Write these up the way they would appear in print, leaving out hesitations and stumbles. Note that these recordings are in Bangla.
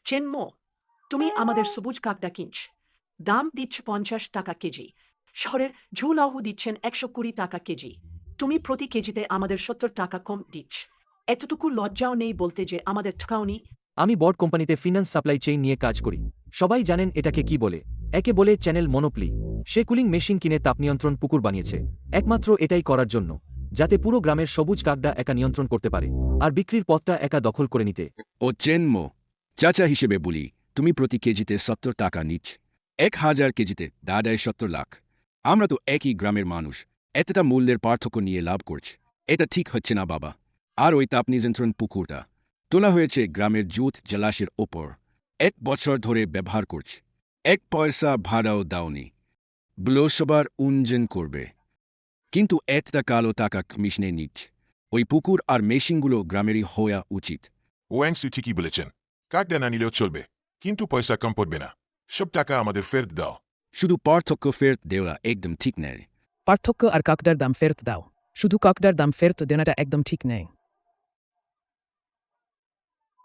চেনমো, তুমি আমাদের সবুজ কাকডা কিনছ, দাম দিচ্ছ 50 টাকা কেজি। শহরের ঝুলাহু দিচ্ছেন 120 টাকা কেজি। তুমি প্রতি কেজিতে আমাদের 70 টাকা কম দিচ্ছ। এতটুকু লজ্জাও নেই বলতে যে আমাদের ঠকাওনি। আমি বড় কোম্পানিতে ফিন্যান্স সাপ্লাই চেইন নিয়ে কাজ করি। সবাই জানেন এটাকে কি বলে। একে বলে চ্যানেল মনোপলি। সে কুলিং মেশিন কিনে তাপনিয়ন্ত্রণ পুকুর বানিয়েছে একমাত্র এটাই করার জন্য, যাতে পুরো গ্রামের সবুজ কাকডা একা নিয়ন্ত্রণ করতে পারে আর বিক্রির পথটা একা দখল করে নিতে। ও চেনমো, চাচা হিসেবে বলি, তুমি প্রতি কেজিতে 70 টাকা নিচ্ছ, 1000 কেজিতে দাদায় 70 লাখ। আমরা তো একই গ্রামের মানুষ, এতটা মূল্যের পার্থক্য নিয়ে লাভ করছি। এটা ঠিক হচ্ছে না বাবা। আর ওই তাপ নিয়ন্ত্রণ পুকুরটা তোলা হয়েছে গ্রামের জুথ জলাশয়ের ওপর, 1 বছর ধরে ব্যবহার করছে, 1 পয়সা ভাড়াও দাওনি। ব্লো সবার উঞ্জন করবে, কিন্তু এতটা কালো টাকা কমিশনে নিচ্ছে। ওই পুকুর আর মেশিনগুলো গ্রামেরই হওয়া উচিত। ওয়াংসু ঠিকই বলেছেন, কাকডা না নিলেও চলবে, কিন্তু পয়সা কম পড়বে না। সব টাকা আমাদের ফেরত দাও। শুধু পার্থক্য ফেরত দেওয়া একদম ঠিক নেই। পার্থক্য আর কাকডার দাম ফেরত দাও। শুধু কাকডার দাম ফেরত দেনাটা একদম ঠিক নেই।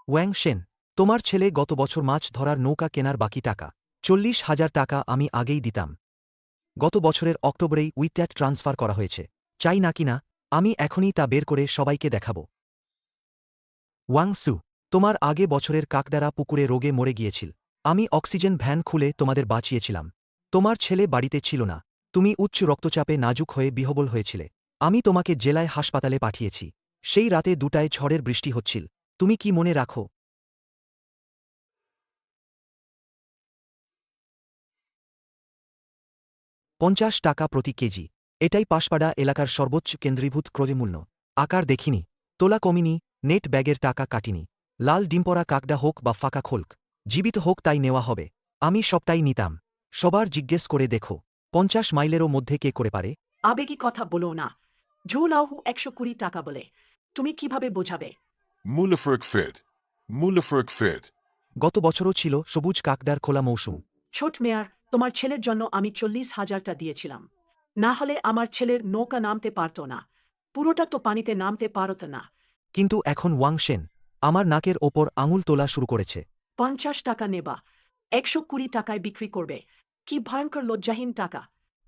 ওয়াং শেন, তোমার ছেলে গত বছর মাছ ধরার নৌকা কেনার বাকি টাকা 40,000 টাকা আমি আগেই দিতাম। গত বছরের অক্টোবরেই উইথ্যাট ট্রান্সফার করা হয়েছে। চাই না কিনা আমি এখনই তা বের করে সবাইকে দেখাব। ওয়াং সু, তোমার আগে বছরের কাকডারা পুকুরে রোগে মরে গিয়েছিল। আমি অক্সিজেন ভ্যান খুলে তোমাদের বাঁচিয়েছিলাম। তোমার ছেলে বাড়িতে ছিল না, তুমি উচ্চ রক্তচাপে নাজুক হয়ে বিহবল হয়েছিলে। আমি তোমাকে জেলায় হাসপাতালে পাঠিয়েছি। সেই রাতে 2টায় ঝড়ের বৃষ্টি হচ্ছিল, তুমি কি মনে রাখো? $50 প্রতি কেজি, এটাই পাশপাড়া এলাকার সর্বোচ্চ কেন্দ্রীভূত ক্রয়মূল্য। আকার দেখিনি, তোলা কমিনি, নেট ব্যাগের টাকা কাটিনি। লাল ডিম্পরা কাকডা হোক বা ফাঁকা খোলক, জীবিত হোক তাই নেওয়া হবে। আমি সবটাই নিতাম। সবার জিজ্ঞেস করে দেখো, 50 মাইলেরও মধ্যে কে করে পারে? আবেগী কথা বলো না। ঝুলাহু 120 টাকা বলে, তুমি কিভাবে বোঝাবে? মূল্যফরক ফেরত, মূল্যফরক ফেরত। গত বছরও ছিল সবুজ কাকডার খোলা মৌসুম। ছোট মেয়ার, তোমার ছেলের জন্য আমি 40,000 দিয়েছিলাম। না হলে আমার ছেলের নৌকা নামতে পারত না, পুরোটা তো পানিতে নামতে পারত না। কিন্তু এখন ওয়াং শেন আমার নাকের ওপর আঙুল তোলা শুরু করেছে। 50 টাকা নেবা, 120 টাকায় বিক্রি করবে। কি ভয়ঙ্কর লজ্জাহীন টাকা।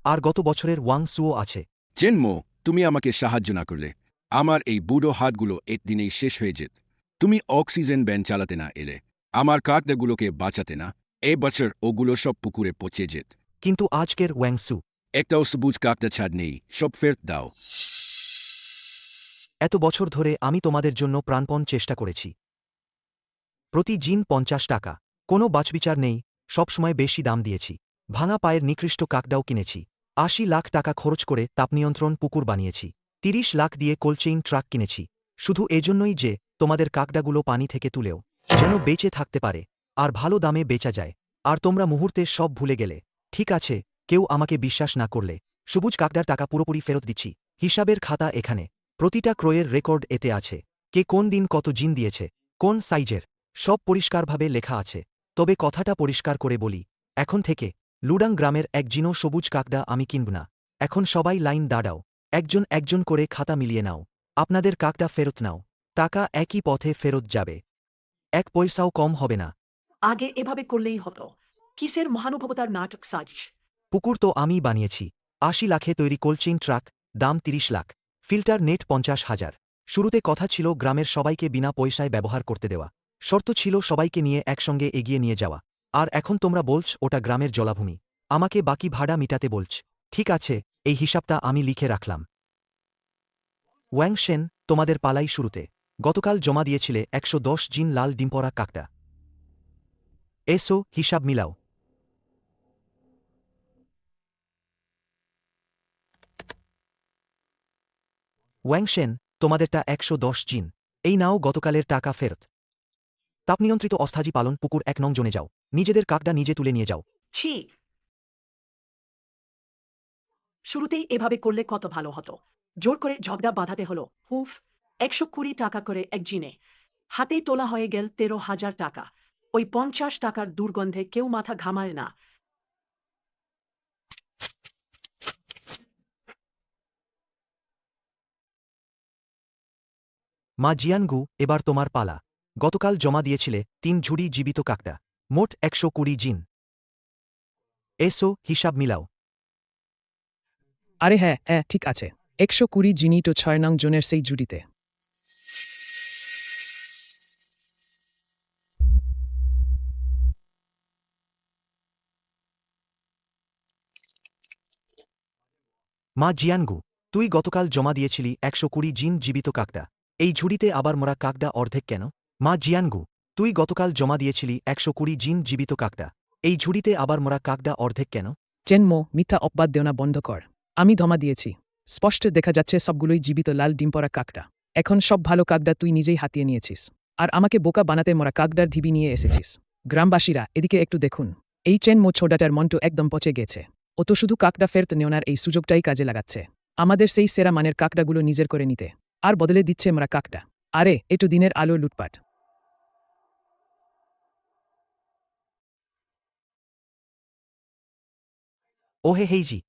আর গত বছরের ওয়াং সুও আছে। চেনমো, তুমি আমাকে সাহায্য না করলে আমার এই বুড়ো হাতগুলো একদিনেই শেষ হয়ে যেত। তুমি অক্সিজেন ব্যান চালাতে না এলে, আমার কাকডাগুলোকে বাঁচাতে না, এই বছর ওগুলো সব পুকুরে পচে যেত। কিন্তু আজকের ওয়াং সু, একটাও সবুজ কাকটা ছাড় নেই, সব ফেরত দাও। এত বছর ধরে আমি তোমাদের জন্য প্রাণপণ চেষ্টা করেছি। প্রতি জিন 50 টাকা, কোনো বাছবিচার নেই, সবসময় বেশি দাম দিয়েছি। ভাঙা পায়ের নিকৃষ্ট কাকডাও কিনেছি। 80 লাখ টাকা খরচ করে তাপনিয়ন্ত্রণ পুকুর বানিয়েছি। 30 লাখ দিয়ে কোল্ডচেইন ট্রাক কিনেছি, শুধু এজন্যই যে তোমাদের কাকডাগুলো পানি থেকে তুলেও যেন বেঁচে থাকতে পারে আর ভালো দামে বেচা যায়। আর তোমরা মুহূর্তে সব ভুলে গেলে। ঠিক আছে, কেউ আমাকে বিশ্বাস না করলে সবুজ কাকডার টাকা পুরোপুরি ফেরত দিচ্ছি। হিসাবের খাতা এখানে, প্রতিটা ক্রয়ের রেকর্ড এতে আছে। কে কোন দিন কত জিন দিয়েছে, কোন সাইজের, সব পরিষ্কারভাবে লেখা আছে। তবে কথাটা পরিষ্কার করে বলি, এখন থেকে লুডাং গ্রামের এক জিনও সবুজ কাকডা আমি কিনব না। এখন সবাই লাইন দাঁড়াও, একজন একজন করে খাতা মিলিয়ে নাও, আপনাদের কাকডা ফেরত নাও। টাকা একই পথে ফেরত যাবে, 1 পয়সাও কম হবে না। আগে এভাবে করলেই হতো। কিসের মহানুভবতার নাটক সাজ? পুকুর তো আমিই বানিয়েছি। 80 লাখে তৈরি কোল্ডচেইন ট্রাক, দাম 30 লাখ, ফিল্টার নেট 50,000। শুরুতে কথা ছিল গ্রামের সবাইকে বিনা পয়সায় ব্যবহার করতে দেওয়া, শর্ত ছিল সবাইকে নিয়ে একসঙ্গে এগিয়ে নিয়ে যাওয়া। আর এখন তোমরা বলছ ওটা গ্রামের জলাভূমি, আমাকে বাকি ভাড়া মিটাতে বলছ। ঠিক আছে, এই হিসাবটা আমি লিখে রাখলাম। ওয়াং শেন, তোমাদের পালাই শুরুতে। গতকাল জমা দিয়েছিলে 110 জিন লাল ডিম্পরা কাকটা। এসো, হিসাব মিলাও। ওয়াং শেন, তোমাদেরটা 110 জিন। এই নাও গতকালের টাকা ফেরত। তাপনিয়ন্ত্রিত অস্থাজি পালন পুকুর 1 নং জোনে যাও, নিজেদের কাকডা নিজে তুলে নিয়ে যাও। ছি, শুরুতেই এভাবে করলে কত ভালো হতো। জোর করে ঝগড়া বাঁধাতে হলো। হুফ, 120 টাকা করে এক জিনে, হাতেই তোলা হয়ে গেল 13,000 টাকা। ওই 50 টাকার দুর্গন্ধে কেউ মাথা ঘামায় না। মা জিয়ানগু, এবার তোমার পালা। গতকাল জমা দিয়েছিলে 3 ঝুড়ি জীবিত কাকড়া, মোট 120 জিন। এসো হিসাব মিলাও। আরে হ্যাঁ হ্যাঁ ঠিক আছে, 120 জিনি তো 6 নং জনের সেই জুটিতে। মা জিয়ানগু, তুই গতকাল জমা দিয়েছিলি 120 জিন জীবিত কাকড়া, এই ঝুড়িতে আবার মোরা কাকড়া অর্ধেক কেন? মা জিয়ানগু, তুই গতকাল জমা দিয়েছিলি 120 জিন জীবিত কাকড়া, এই ঝুড়িতে আবার মোরা কাকড়া অর্ধেক কেন? চেনমো, মিথ্যা অপবাদ দেও না বন্ধ কর। আমি ধমা দিয়েছি, স্পষ্ট দেখা যাচ্ছে সবগুলোই জীবিত লাল ডিম পরা কাকড়া। এখন সব ভালো কাকড়া তুই নিজেই হাতিয়ে নিয়েছিস, আর আমাকে বোকা বানাতে মোরা কাকড়ার ঢিবি নিয়ে এসেছিস। গ্রামবাসীরা এদিকে একটু দেখুন, এই চেনমো ছোটাটার মনটো একদম পচে গেছে। ও তো শুধু কাকড়া ফেরত নেওয়ার এই সুযোগটাই কাজে লাগাচ্ছে আমাদের সেই সেরা মানের কাকড়াগুলো নিজের করে নিতে, আর বদলে দিচ্ছে মোরা কাকড়া। আরে একটু দিনের আলো লুটপাট। ওহে হেইজি,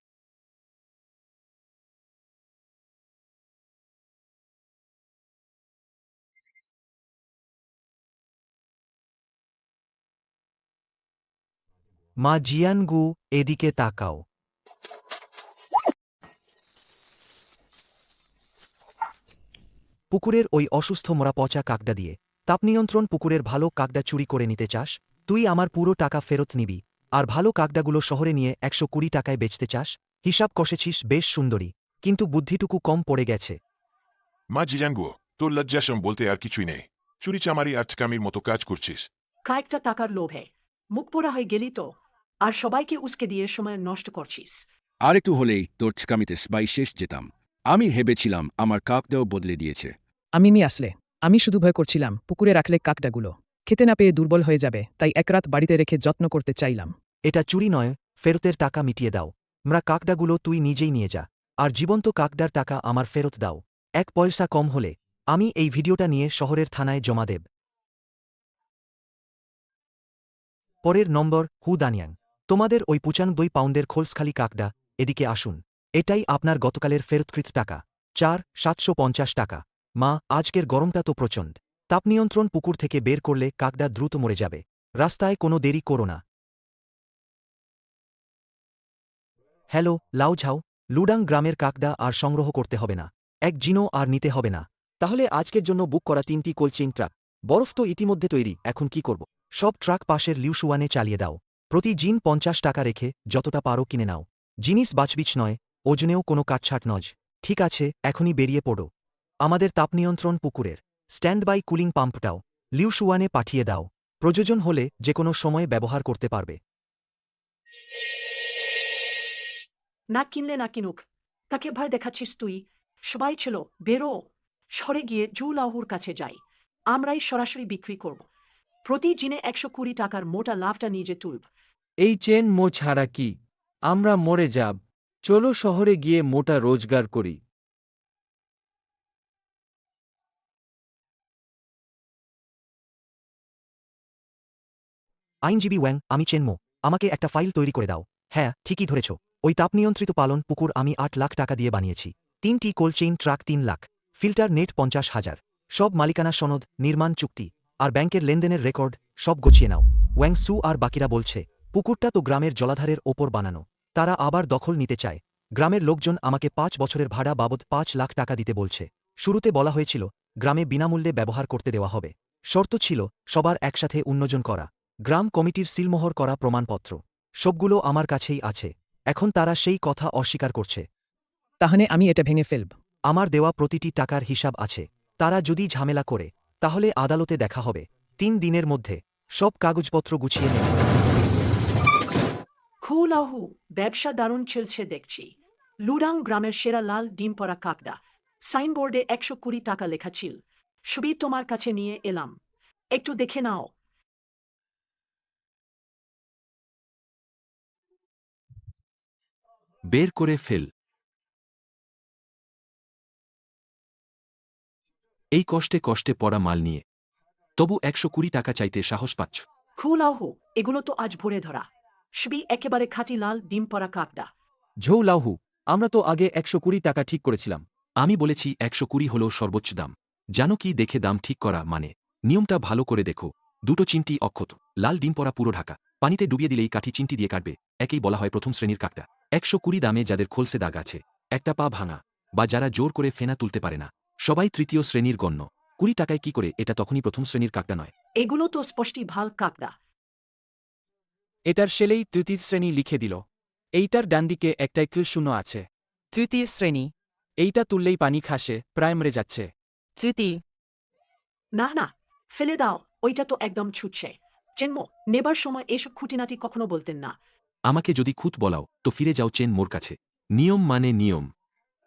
মা জিয়ানগু, এদিকে তাকাও। পুকুরের ওই অসুস্থ মোরা পচা কাকডা দিয়ে তাপনিয়ন্ত্রণ পুকুরের ভালো কাকডা চুরি করে নিতে চাস? তুই আমার পুরো টাকা ফেরত নিবি, আর ভালো কাকডাগুলো শহরে নিয়ে 120 টাকায় বেচতে চাস? হিসাব কষেছিস বেশ সুন্দরী, কিন্তু বুদ্ধিটুকু কম পড়ে গেছে। মা জিজানগুও, তোর লজ্জাসম বলতে আর কিছুই নেই। চুরি চামারি আর ঠকামির মতো কাজ করছিস। কয়েকটা টাকার লোভে মুখ পোড়া হয়ে গেলি তো, আর সবাইকে উস্কে দিয়ে সময় নষ্ট করছিস। আর একটু হলেই তোর ঠকামিতে বাই শেষ যেতাম। আমি ভেবেছিলাম আমার কাকটাও বদলে দিয়েছে। আমি আসলে আমি শুধু ভয় করছিলাম পুকুরে রাখলে কাকডাগুলো খেতে না পেয়ে দুর্বল হয়ে যাবে, তাই এক রাত বাড়িতে রেখে যত্ন করতে চাইলাম। এটা চুরি নয়, ফেরতের টাকা মিটিয়ে দাও। আমরা কাকডাগুলো তুই নিজেই নিয়ে যা, আর জীবন্ত কাকডার টাকা আমার ফেরত দাও। 1 পয়সা কম হলে আমি এই ভিডিওটা নিয়ে শহরের থানায় জমা দেব। পরের নম্বর হু দানিয়াং, তোমাদের ওই 95 পাউন্ডের খোলসখালি কাকডা, এদিকে আসুন। এটাই আপনার গতকালের ফেরতকৃত টাকা, 4750 টাকা। মা, আজকের গরমটা তো প্রচণ্ড, তাপনিয়ন্ত্রণ পুকুর থেকে বের করলে কাকডা দ্রুত মরে যাবে, রাস্তায় কোনো দেরি করো না। হ্যালো লাউঝাও, লুডাং গ্রামের কাকডা আর সংগ্রহ করতে হবে না, 1 জিনও আর নিতে হবে না। তাহলে আজকের জন্য বুক করা 3টি কোল্ড চেইন ট্রাক, বরফ তো ইতিমধ্যে তৈরি, এখন কি করব? সব ট্রাক পাশের লিউসুয়ানে চালিয়ে দাও। প্রতি জিন 50 টাকা রেখে যতটা পারো কিনে নাও। জিনিস বাছবিছ নয়, ওজনেও কোনো কাটছাট নজ। ঠিক আছে, এখনই বেরিয়ে পড়ো। আমাদের তাপনিয়ন্ত্রণ পুকুরের স্ট্যান্ড বাই কুলিং পাম্পটাও লিউসুয়ানে পাঠিয়ে দাও, প্রয়োজন হলে যে কোনো সময় ব্যবহার করতে পারবে। না কিনলে না কিনুক, তাকে ভয় দেখাচ্ছিস তুই? সবাই ছিল বেরো, সরে গিয়ে জুলাহুর কাছে যাই, আমরাই সরাসরি বিক্রি করব। প্রতি জিনে 120 টাকার মোটা লাভটা নিজে তুলব। এই চেন মো ছাড়া কি আমরা মরে যাব? চলো শহরে গিয়ে মোটা রোজগার করি। আইনজীবী ওয়াং, আমি চেনমো, আমাকে একটা ফাইল তৈরি করে দাও। হ্যাঁ, ঠিকই ধরেছ, ওই তাপনিয়ন্ত্রিত পালন পুকুর আমি 8 লাখ টাকা দিয়ে বানিয়েছি। 3টি cold chain truck 3 lakh, filter net 50,000, সব মালিকানা সনদ, নির্মাণ চুক্তি আর ব্যাংকের লেনদেনের রেকর্ড সব গোছিয়ে নাও। ওয়াং সু আর বাকিরা বলছে পুকুরটা তো গ্রামের জলাধারের ওপর বানানো, তারা আবার দখল নিতে চায়। গ্রামের লোকজন আমাকে 5 বছরের ভাড়া বাবদ 5 লাখ টাকা দিতে বলছে। শুরুতে বলা হয়েছিল গ্রামে বিনামূল্যে ব্যবহার করতে দেওয়া হবে, শর্ত ছিল সবার একসাথে উন্নয়ন করা। গ্রাম কমিটির সিলমোহর করা প্রমাণপত্র সবগুলো আমার কাছেই আছে। এখন তারা সেই কথা অস্বীকার করছে। তাহলে আমি এটা ভেঙে ফেলব। আমার দেওয়া প্রতিটি টাকার হিসাব আছে, তারা যদি ঝামেলা করে তাহলে আদালতে দেখা হবে। 3 দিনের মধ্যে সব কাগজপত্র গুছিয়ে নেব। খুলাহু, ব্যবসা দারুণ চলছে দেখছি। লুডাং গ্রামের সেরা লাল ডিম পরা কাকডা, সাইনবোর্ডে 120 টাকা লেখা ছিল, সবই তোমার কাছে নিয়ে এলাম, একটু দেখে নাও। বের করে ফেল। এই কষ্টে কষ্টে পড়া মাল নিয়ে তবু 120 টাকা চাইতে সাহস পাচ্ছ? খুলাহু, এগুলো তো আজ ভোরে ধরা, সবই একেবারে খাঁটি লাল ডিম পরা কাকডা। ঝৌ লাউহু, আমরা তো আগে 120 টাকা ঠিক করেছিলাম। আমি বলেছি 120 হল সর্বোচ্চ দাম। জানো কি, দেখে দাম ঠিক করা মানে নিয়মটা ভালো করে দেখো, দুটো চিমটি অক্ষত, লাল ডিম পরা পুরো ঢাকা, পানিতে ডুবিয়ে দিলেই কাঠি চিমটি দিয়ে কাটবে, একেই বলা হয় প্রথম শ্রেণীর কাকটা। 120 দামে যাদের খোলসে দাগ আছে, একটা পা ভাঙা, বা যারা জোর করে ফেনা তুলতে পারে না, সবাই তৃতীয় শ্রেণীর গণ্য। 20 টাকায় কি করে এটা তখনই প্রথম শ্রেণীর কাকটা নয়? এগুলো তো স্পষ্টই ভাল কাকড়া। এটার সেলেই তৃতীয় শ্রেণী লিখে দিল। এইটার ডানদিকে একটাই শূন্য আছে। তৃতীয় শ্রেণী। এইটা তুললেই পানি খাসে, প্রায় মরে যাচ্ছে। তৃতীয়। না না, ফেলে দাও, ওইটা তো একদম ছুটছে। জন্ম নেবার সময় এসব খুঁটিনাটি কখনো বলতেন না। আমাকে যদি খুঁত বলাও তো ফিরে যাও চেন মোর কাছে। নিয়ম মানে নিয়ম।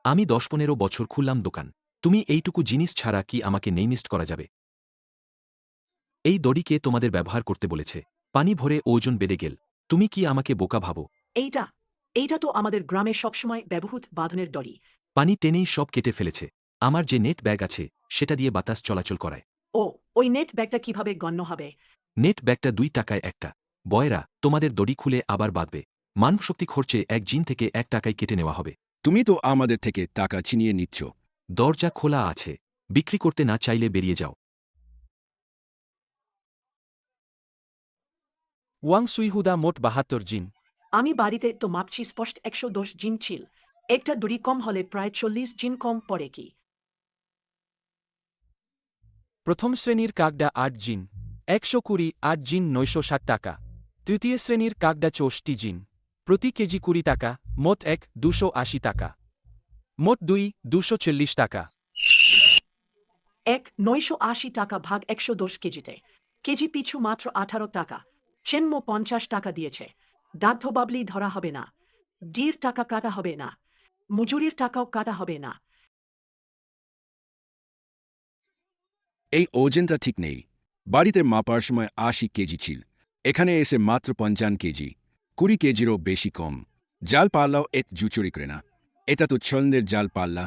আমি 10-15 বছর খুললাম দোকান, তুমি এইটুকু জিনিস ছাড়া কি আমাকে নেইমিস্ট করা যাবে? এই দড়িকে তোমাদের ব্যবহার করতে বলেছে, পানি ভরে ওজন বেড়ে গেল, তুমি কি আমাকে বোকা ভাবো? এইটা এইটা তো আমাদের গ্রামে সবসময় ব্যবহৃত বাঁধনের দড়ি। পানি টেনেই সব কেটে ফেলেছে। আমার যে নেট ব্যাগ আছে সেটা দিয়ে বাতাস চলাচল করায়। ও, ওই নেট ব্যাগটা কিভাবে গণ্য হবে? নেট ব্যাগটা 2 টাকায় একটা। বয়রা, তোমাদের দড়ি খুলে আবার বাঁধবে, মানবশক্তি খরচে 1 জিন থেকে 1 টাকায় কেটে নেওয়া হবে। তুমি তো আমাদের থেকে টাকা ছিনিয়ে নিচ্ছ। দরজা খোলা আছে, বিক্রি করতে না চাইলে বেরিয়ে যাও। ওয়াং সুইহুদা মোট 72 জিন। আমি বাড়িতে তো মাপছি স্পষ্ট 110 জিন ছিল। একটা দড়ি কম হলে প্রায় 40 জিন কম পড়ে কি? প্রথম শ্রেণীর কাকডা 8 জিন, 120 8 জিন 960 টাকা। তৃতীয় শ্রেণীর কাকডা 64 জিন, প্রতি কেজি 20 টাকা, মোট 280 টাকা। মোট 240 টাকা। 980 টাকা ভাগ 110 কেজিতে, কেজি পিছু মাত্র 18 টাকা। চেন্ম 50 টাকা দিয়েছে। দাদ্ধবাবলি ধরা হবে না, ডির টাকা কাটা হবে না, মজুরির টাকাও কাটা হবে না। এই ওজনটা ঠিক নেই। বাড়িতে মাপার সময় 80 কেজি ছিল, এখানে এসে মাত্র 55 কেজি, 20 কেজিরও বেশি কম। জাল পাল্লাও জুচুরি করে না, এটা তো ছন্দের জাল পাল্লা।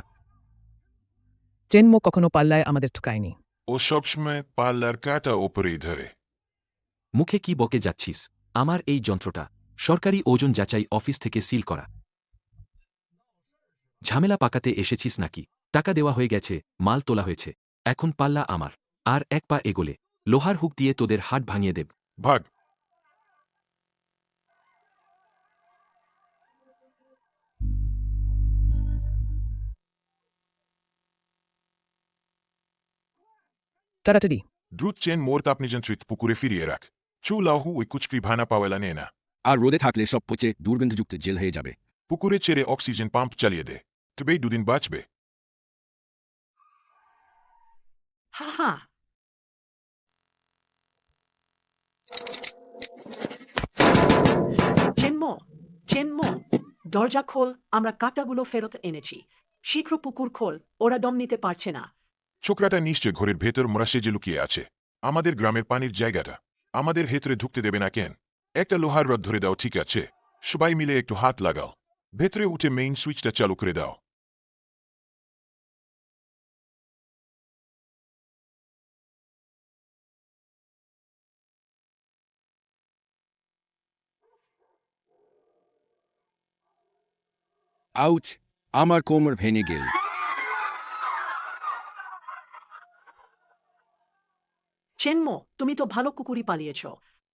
চেনমো কখনো পাল্লায় আমাদের ঠকায়নি। ও সবসময় পাল্লার কাটা ওপরেই ধরে। মুখে কি বকে যাচ্ছিস? আমার এই যন্ত্রটা সরকারি ওজন যাচাই অফিস থেকে সিল করা। ঝামেলা পাকাতে এসেছিস নাকি? টাকা দেওয়া হয়ে গেছে, মাল তোলা হয়েছে, এখন পাল্লা আমার। আর 1 পা এগোলে লোহার হুক দিয়ে তোদের হাট ভাঙিয়ে দেব। ভাগ। তাড়াতাড়ি। দ্রুত চেন মোর তাপ নিযন্ত্রিত পুকুরে ফিরিয়ে রাখ। চুলাহু ওই কুচক্রি ভানা পাওয়েলা নে না। আর রোদে থাকলে সব পচে দুর্গন্ধযুক্ত জেল হয়ে যাবে। পুকুরে ছেড়ে অক্সিজেন পাম্প চালিয়ে দে, তবেই 2 দিন বাঁচবে। হা হা। চেন্ম চেন্ম, দরজা খোল, আমরা কাটাগুলো ফেরত এনেছি। শীঘ্র পুকুর খোল, ওরা দম নিতে পারছে না। ছোকরাটা নিশ্চয় ঘরের ভেতর মোরা সেজে লুকিয়ে আছে। আমাদের গ্রামের পানির জায়গাটা আমাদের ভেতরে ঢুকতে দেবে না কেন? একটা লোহার রড ধরে দাও, ঠিক আছে? সবাই মিলে একটু হাত লাগাও, ভেতরে উঠে মেইন সুইচটা চালু করে দাও। আউচ, আমার কোমর ভেঙে গেল। চেন্ম, তুমি তো ভালো কুকুরই পালিয়েছ।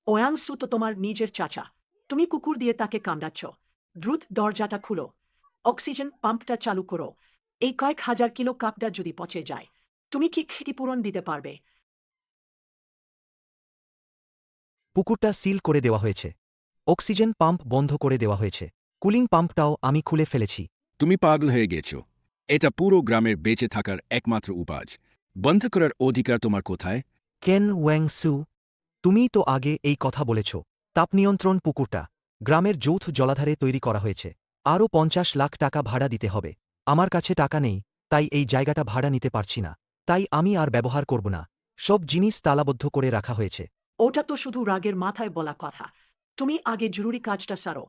ওয়াংসু তো তোমার নিজের চাচা, তুমি কুকুর দিয়ে তাকে কামড়াচ্ছ। দ্রুত দরজাটা খুলো, অক্সিজেন পাম্পটা চালু করো। এই কয়েক হাজার কিলো কাকডা যদি পচে যায়, তুমি কি ক্ষতিপূরণ দিতে পারবে? পুকুরটা সিল করে দেওয়া হয়েছে, অক্সিজেন পাম্প বন্ধ করে দেওয়া হয়েছে, কুলিং পাম্পটাও আমি খুলে ফেলেছি। তুমি পাগল হয়ে গেছ। এটা পুরো গ্রামের বেঁচে থাকার একমাত্র উপায়। বন্ধ করার অধিকার তোমার কোথায়? কেন ওয়াংসু, তুমিই তো আগে এই কথা বলেছ। তাপ নিয়ন্ত্রণ পুকুরটা গ্রামের যৌথ জলাধারে তৈরি করা হয়েছে, আরও 50 লাখ টাকা ভাড়া দিতে হবে। আমার কাছে টাকা নেই, তাই এই জায়গাটা ভাড়া নিতে পারছি না, তাই আমি আর ব্যবহার করব না। সব জিনিস তালাবদ্ধ করে রাখা হয়েছে। ওটা তো শুধু রাগের মাথায় বলা কথা। তুমি আগে জরুরি কাজটা সারো।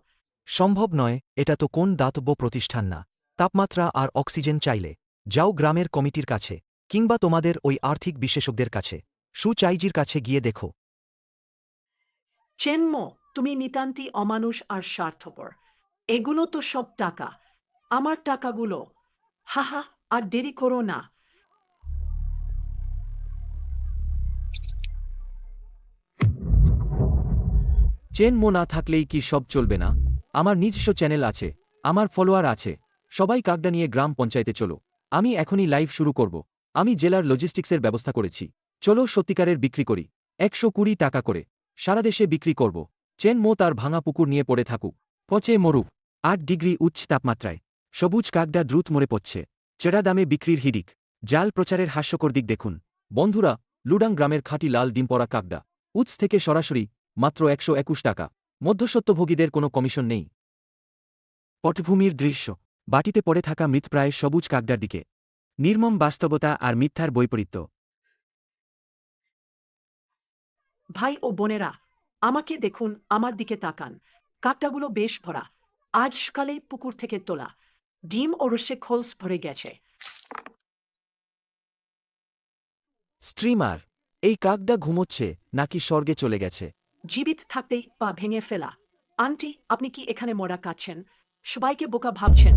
সম্ভব নয়, এটা তো কোন দাতব্য প্রতিষ্ঠান না। তাপমাত্রা আর অক্সিজেন চাইলে যাও গ্রামের কমিটির কাছে, কিংবা তোমাদের ওই আর্থিক বিশেষজ্ঞদের কাছে, সুচাইজির কাছে গিয়ে দেখো। চেন্ম, তুমি নিতান্তই অমানুষ আর স্বার্থপর। এগুলো তো সব টাকা, আমার টাকাগুলো। হাহা, আর দেরি করো না। চেন মো না থাকলেই কি সব চলবে না? আমার নিজস্ব চ্যানেল আছে, আমার ফলোয়ার আছে, সবাই কাকডা নিয়ে গ্রাম পঞ্চায়েতে চলো। আমি এখনই লাইভ শুরু করব। আমি জেলার লজিস্টিক্সের ব্যবস্থা করেছি। চলো সত্যিকারের বিক্রি করি, 120 টাকা করে সারা দেশে বিক্রি করব। চেন মো তার ভাঙা পুকুর নিয়ে পড়ে থাকুক, পচে মরুক। 8 ডিগ্রি উচ্চ তাপমাত্রায় সবুজ কাকডা দ্রুত মরে পড়ছে। চেরা দামে বিক্রির হিড়িক। জাল প্রচারের হাস্যকর দিক দেখুন বন্ধুরা। লুডাং গ্রামের খাঁটি লাল ডিম পড়া কাকডা, উৎস থেকে সরাসরি, মাত্র 121 টাকা। মধ্যস্বত্বভোগীদের কোনো কমিশন নেই। পটভূমির দৃশ্য, বাটিতে পড়ে থাকা মৃতপ্রায় সবুজ কাকডার দিকে। নির্মম বাস্তবতা আর মিথ্যার বৈপরীত্য। ভাই ও বোনেরা, আমাকে দেখুন, আমার দিকে তাকান। কাকটাগুলো বেশ ভরা, আজ সকালেই পুকুর থেকে তোলা। ডিম ও রসে খোলস ভরে গেছে। স্ট্রিমার, এই কাকডা ঘুমোচ্ছে নাকি স্বর্গে চলে গেছে? জীবিত থাকতেই পা ভেঙে ফেলা। আন্টি, আপনি কি এখানে মরা কাটছেন? সবাইকে বোকা ভাবছেন।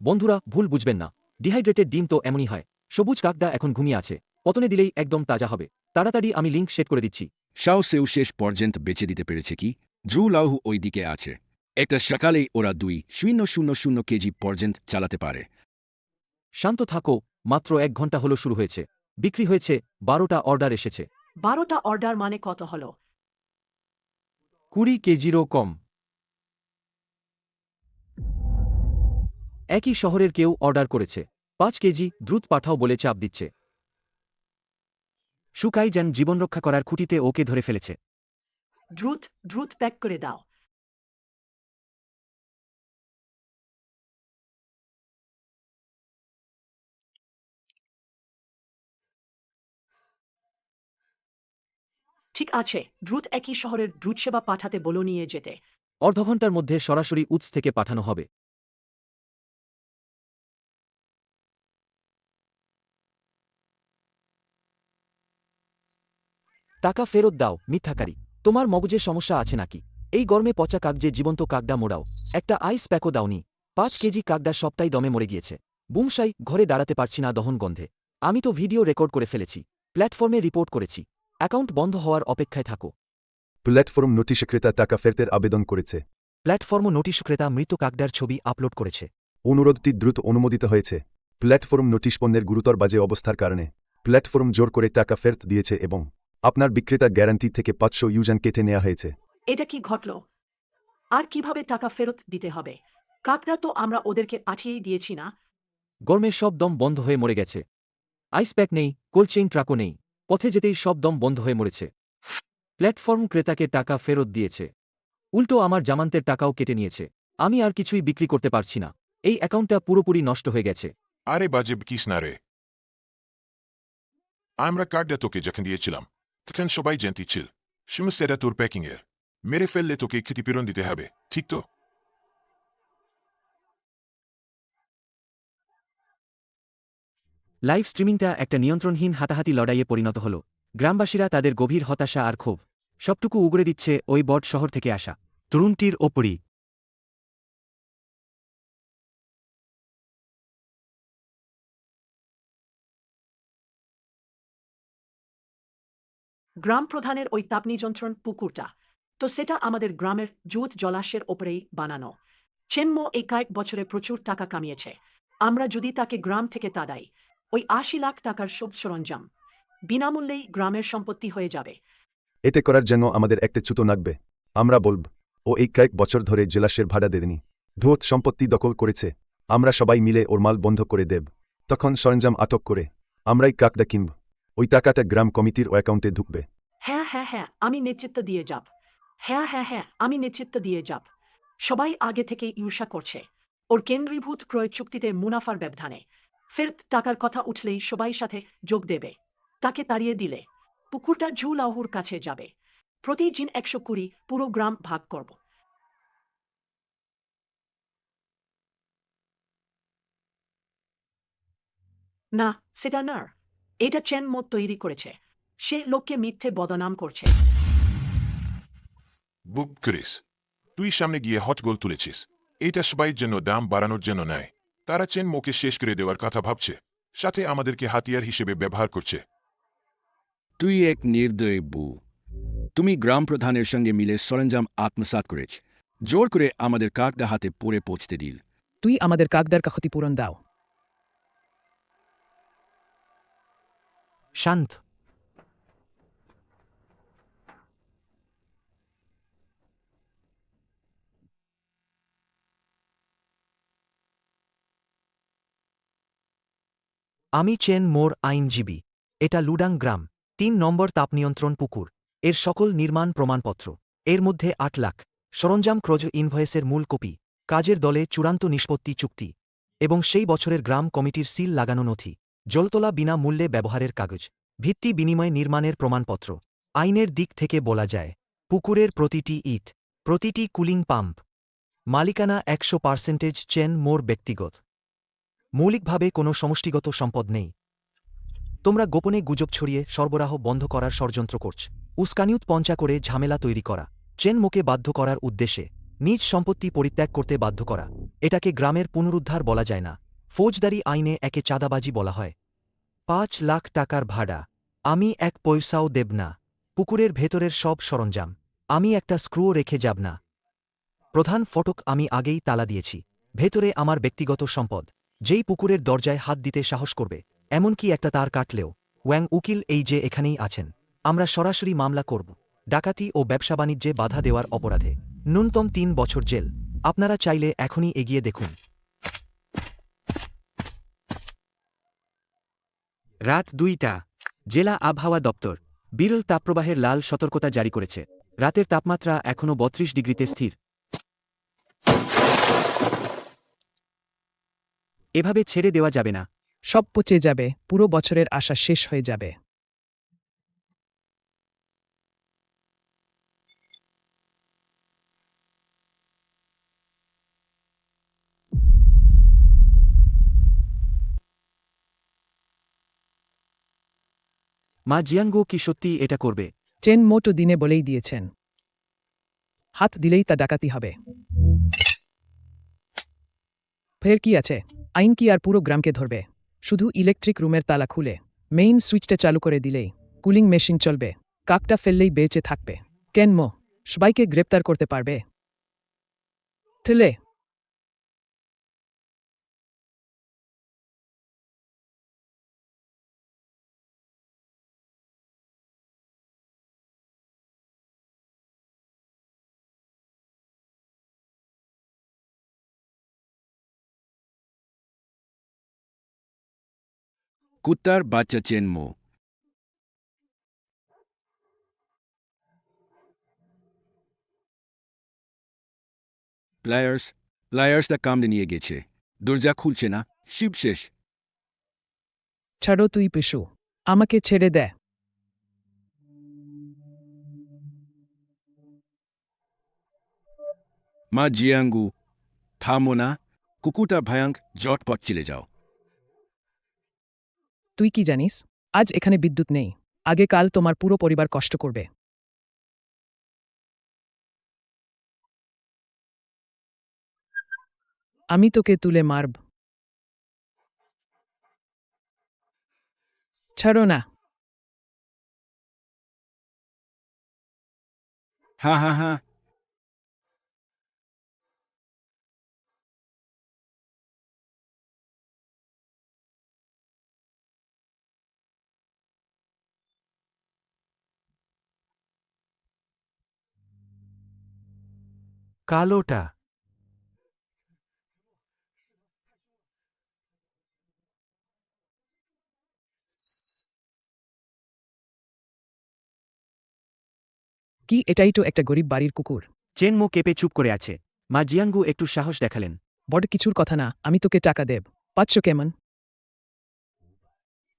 বন্ধুরা ভুল বুঝবেন না, ডিহাইড্রেটেড ডিম তো এমনই হয়। সবুজ কাকডা এখন ঘুমিয়ে আছে, পতনে দিলেই একদম তাজা হবে। তাড়াতাড়ি আমি লিঙ্ক শেড করে দিচ্ছি। শাও সেও শেষ পর্যন্ত বেঁচে দিতে পেরেছে কি? ঝু লাউহু ওই দিকে আছে। একটা সকালেই ওরা 2,000 কেজি পর্যন্ত চালাতে পারে। শান্ত থাকো, মাত্র 1 ঘন্টা হলো শুরু হয়েছে। বিক্রি হয়েছে 12টা অর্ডার এসেছে। 12টা অর্ডার মানে কত হলো? 20 কেজিরও কম। একই শহরের কেউ অর্ডার করেছে 5 কেজি, দ্রুত পাঠাও বলে চাপ দিচ্ছে। শুকাই যান জীবন রক্ষা করার খুঁটিতে ওকে ধরে ফেলেছে। দ্রুত দ্রুত প্যাক করে দাও। ঠিক আছে, দ্রুত একই শহরের দ্রুত সেবা পাঠাতে বলো নিয়ে যেতে। অর্ধঘণ্টার মধ্যে সরাসরি উৎস থেকে পাঠানো হবে। টাকা ফেরত দাও মিথ্যাকারী। তোমার মগজে সমস্যা আছে নাকি? এই গরমে পচা কাকজে জীবন্ত কাকডা মোড়াও। একটা আইস প্যাকও দাওনি। 5 কেজি কাকডা সবটাই দমে মরে গিয়েছে। বুমসাই, ঘরে দাঁড়াতে পারছি না দহন গন্ধে। আমি তো ভিডিও রেকর্ড করে ফেলেছি, প্ল্যাটফর্মে রিপোর্ট করেছি। অ্যাকাউন্ট বন্ধ হওয়ার অপেক্ষায় থাকো। প্ল্যাটফর্ম নোটিশ ক্রেতা টাকা ফেরতের আবেদন করেছে। প্ল্যাটফর্ম নোটিশ ক্রেতা মৃত কাকডার ছবি আপলোড করেছে। অনুরোধটি দ্রুত অনুমোদিত হয়েছে। প্ল্যাটফর্ম নোটিশ পণ্যের গুরুতর বাজে অবস্থার কারণে প্ল্যাটফর্ম জোর করে টাকা ফেরত দিয়েছে এবং আপনার বিক্রেতা গ্যারান্টি থেকে 500 ইউজান কেটে নেওয়া হয়েছে। এটা কি ঘটল? আর কিভাবে টাকা ফেরত দিতে হবে? কাকটা তো আমরা ওদেরকে পাঠিয়েই দিয়েছি না। গরমে সব দম বন্ধ হয়ে মরে গেছে। আইস প্যাক নেই, কোল্ড চেইন ট্রাকও নেই। পথে যেতেই সব দম বন্ধ হয়ে মরেছে। প্ল্যাটফর্ম ক্রেতাকে টাকা ফেরত দিয়েছে, উল্টো আমার জামানতের টাকাও কেটে নিয়েছে। আমি আর কিছুই বিক্রি করতে পারছি না। এই অ্যাকাউন্টটা পুরোপুরি নষ্ট হয়ে গেছে। আরে বাজে কিস না রে। আমরা কার্ডটা তোকে যখন দিয়েছিলাম তখন সবাই জানতে ছিল সমস্যাটা তোর প্যাকিংয়ের। মেরে ফেললে তোকে ক্ষতিপূরণ দিতে হবে, ঠিক তো? লাইভ স্ট্রিমিংটা একটা নিয়ন্ত্রণহীন হাতাহাতি লড়াইয়ে পরিণত হল। গ্রামবাসীরা তাদের গভীর হতাশা আর ক্ষোভ সবটুকু উগরে দিচ্ছে ওই বট শহর থেকে আসা তরুণটির ওপরই। গ্রাম প্রধানের ওই তাপনিযন্ত্রণ পুকুরটা তো সেটা আমাদের গ্রামের জুত জলাশয়ের ওপরেই বানানো। চেনমো এই কয়েক বছরে প্রচুর টাকা কামিয়েছে। আমরা যদি তাকে গ্রাম থেকে তাড়াই, ওই 80 লাখ টাকার সব সরঞ্জাম বিনামূল্যেই গ্রামের সম্পত্তি হয়ে যাবে। এতে করার জন্য আমাদের একটা ছুতো লাগবে। আমরা বলব ও এই কয়েক বছর ধরে জেলাশের ভাড়া দেয়নি, ধুত সম্পত্তি দখল করেছে। আমরা সবাই মিলে ওর মাল বন্ধ করে দেব। তখন সরঞ্জাম আটক করে আমরাই কাকডা কিনব। ওই টাকাটা গ্রাম কমিটির অ্যাকাউন্টে ঢুকবে। হ্যাঁ হ্যাঁ হ্যাঁ, আমি নেতৃত্ব দিয়ে যাব। হ্যাঁ হ্যাঁ হ্যাঁ, আমি নেতৃত্ব দিয়ে যাব। সবাই আগে থেকেই ঈর্ষা করছে ওর কেন্দ্রীভূত ক্রয় চুক্তিতে মুনাফার ব্যবধানে। ফেরত টাকার কথা উঠলেই সবাই সাথে যোগ দেবে। তাকে তাড়িয়ে দিলে পুকুরটা ঝু লাউহুর কাছে যাবে। প্রতিদিন 120 পুরো গ্রাম ভাগ করব। না, সেটা না। এটা চেন মত তৈরি করেছে। সে লোককে মিথ্যে বদনাম করছে। বুক করিস, তুই সামনে গিয়ে হট গোল তুলেছিস। এটা সবাইয়ের জন্য দাম বাড়ানোর জন্য নয়। তারা চেন মোকে শেষ করে দেওয়ার কথা ভাবছে, সাথে আমাদেরকে হাতিয়ার হিসেবে ব্যবহার করছে। তুই এক নির্দয় বু। তুমি গ্রাম প্রধানের সঙ্গে মিলে সরঞ্জাম আত্মসাৎ করেছ, জোর করে আমাদের কাকডা হাতে পড়ে পৌঁছতে দিল। তুই আমাদের কাকদার ক্ষতিপূরণ দাও। শান্ত। আমি চেন মোর আইনজীবী। এটা লুডাং গ্রাম, ৩ নম্বর তাপনিয়ন্ত্রণ পুকুর। এর সকল নির্মাণ প্রমাণপত্র, এর মধ্যে ৮ লাখ সরঞ্জাম ক্রজ ইনভয়েসের মূল কপি, কাজের দলে চূড়ান্ত নিষ্পত্তি চুক্তি এবং সেই বছরের গ্রাম কমিটির সিল লাগানো নথি, জলতলা বিনা মূল্যে ব্যবহারের কাগজ, ভিত্তি বিনিময় নির্মাণের প্রমাণপত্র। আইনের দিক থেকে বলা যায়, পুকুরের প্রতিটি ইট, প্রতিটি কুলিং পাম্প মালিকানা ১০০% চেন মোর ব্যক্তিগত। মৌলিকভাবে কোনো সমষ্টিগত সম্পদ নেই। তোমরা গোপনে গুজব ছড়িয়ে সরবরাহ বন্ধ করার ষড়যন্ত্র করছ, উস্কানিউত পঞ্চা করে ঝামেলা তৈরি করা, চেন মোকে বাধ্য করার উদ্দেশ্যে নিজ সম্পত্তি পরিত্যাগ করতে বাধ্য করা। এটাকে গ্রামের পুনরুদ্ধার বলা যায় না, ফৌজদারি আইনে একে চাঁদাবাজি বলা হয়। ৫ লাখ টাকার ভাড়া, আমি এক পয়সাও দেব না। পুকুরের ভেতরের সব সরঞ্জাম, আমি একটা স্ক্রুও রেখে যাব না। প্রধান ফটক আমি আগেই তালা দিয়েছি। ভেতরে আমার ব্যক্তিগত সম্পদ, যেই পুকুরের দরজায় হাত দিতে সাহস করবে, এমনকি একটা তার কাটলেও। ওয়াং উকিল এই যে এখানেই আছেন। আমরা সরাসরি মামলা করব, ডাকাতি ও ব্যবসা বাণিজ্যে বাধা দেওয়ার অপরাধে। ন্যূনতম ৩ বছর জেল। আপনারা চাইলে এখনই এগিয়ে দেখুন। রাত ২টা। জেলা আবহাওয়া দপ্তর বিরল তাপপ্রবাহের লাল সতর্কতা জারি করেছে। রাতের তাপমাত্রা এখনও ৩২ ডিগ্রিতে স্থির। এভাবে ছেড়ে দেওয়া যাবে না। সব পচে যাবে, পুরো বছরের আশা শেষ হয়ে যাবে। মা জিয়াঙ্গো কি সত্যিই এটা করবে? চেন মোটো দিনে বলেই দিয়েছেন, হাত দিলেই তা ডাকাতি হবে। ফের কি আছে? আইন কি আর পুরো গ্রামকে ধরবে? শুধু ইলেকট্রিক রুমের তালা খুলে মেইন সুইচটা চালু করে দিলেই কুলিং মেশিন চলবে, কাকটা ফেললেই বেঁচে থাকবে। কেন মো সবাইকে গ্রেপ্তার করতে পারবে? ঠেলে কুত্তার বাচ্চা চেন মো। প্লায়ার্সটা কামড়ে নিয়ে গেছে, দরজা খুলছে না, শিব শেষ। ছাড়ো তুই পিসু, আমাকে ছেড়ে দে। মা জিয়াঙ্গু, থামো না, কুকুরটা ভয়াঙ্ক, জটপট চলে যাও। তুই কি জানিস? আজ এখানে বিদ্যুৎ নেই, আগে কাল তোমার পুরো পরিবার কষ্ট করবে। আমি তোকে তুলে মারব। ছাড়ো না। হ্যাঁ হ্যাঁ হ্যাঁ। কালোটা কি? এটাই তো একটা গরিব বাড়ির কুকুর। চেন মো কেঁপে চুপ করে আছে। মা জিয়াঙ্গু একটু সাহস দেখালেন। বড় কিছুর কথা না, আমি তোকে টাকা দেব। পাচ্ছ কেমন?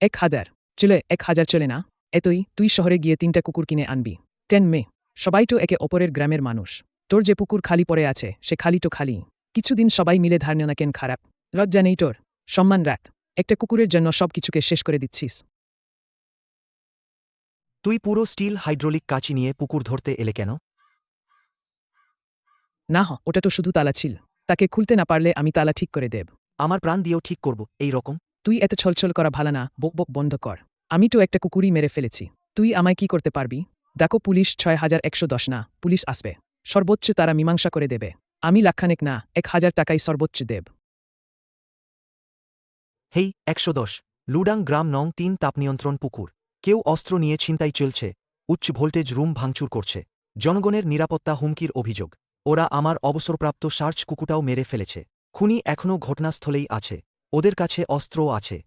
১,০০০ চলে। ১,০০০ চলে না? এতই, তুই শহরে গিয়ে ৩টা কুকুর কিনে আনবি। 10 মে। সবাই তো একে অপরের গ্রামের মানুষ। তোর যে পুকুর খালি পড়ে আছে, সে খালি তো খালি। কিছুদিন সবাই মিলে ধার নেও না কেন? খারাপ লজ্জা নেই তোর? সম্মান রাখ। একটা কুকুরের জন্য সব কিছুকে শেষ করে দিচ্ছিস। তুই পুরো স্টিল হাইড্রোলিক কাঁচি নিয়ে পুকুর ধরতে এলে কেন? না ওটা তো শুধু তালা ছিল, তাকে খুলতে না পারলে আমি তালা ঠিক করে দেব। আমার প্রাণ দিয়েও ঠিক করব এই রকম? তুই এত ছলছল করা ভালো না, বক বক বন্ধ কর। আমি তো একটা কুকুরই মেরে ফেলেছি, তুই আমায় কি করতে পারবি? দেখো পুলিশ 6110 না, পুলিশ আসবে। সর্বোচ্চ তারা মীমাংসা করে দেবে। আমি লাখখানেক না, 1000 টাকাই সর্বোচ্চ দেব। হেই 110 লুডাং গ্রাম নং 3 তাপনিয়ন্ত্রণ পুকুর। কেউ অস্ত্র নিয়ে ছিনতাই চলছে, উচ্চ ভোল্টেজ রুম ভাঙচুর করছে, জনগণের নিরাপত্তা হুমকির অভিযোগ। ওরা আমার অবসরপ্রাপ্ত সার্চ কুকুরটাও মেরে ফেলেছে। খুনি এখনও ঘটনাস্থলেই আছে, ওদের কাছে অস্ত্রও আছে।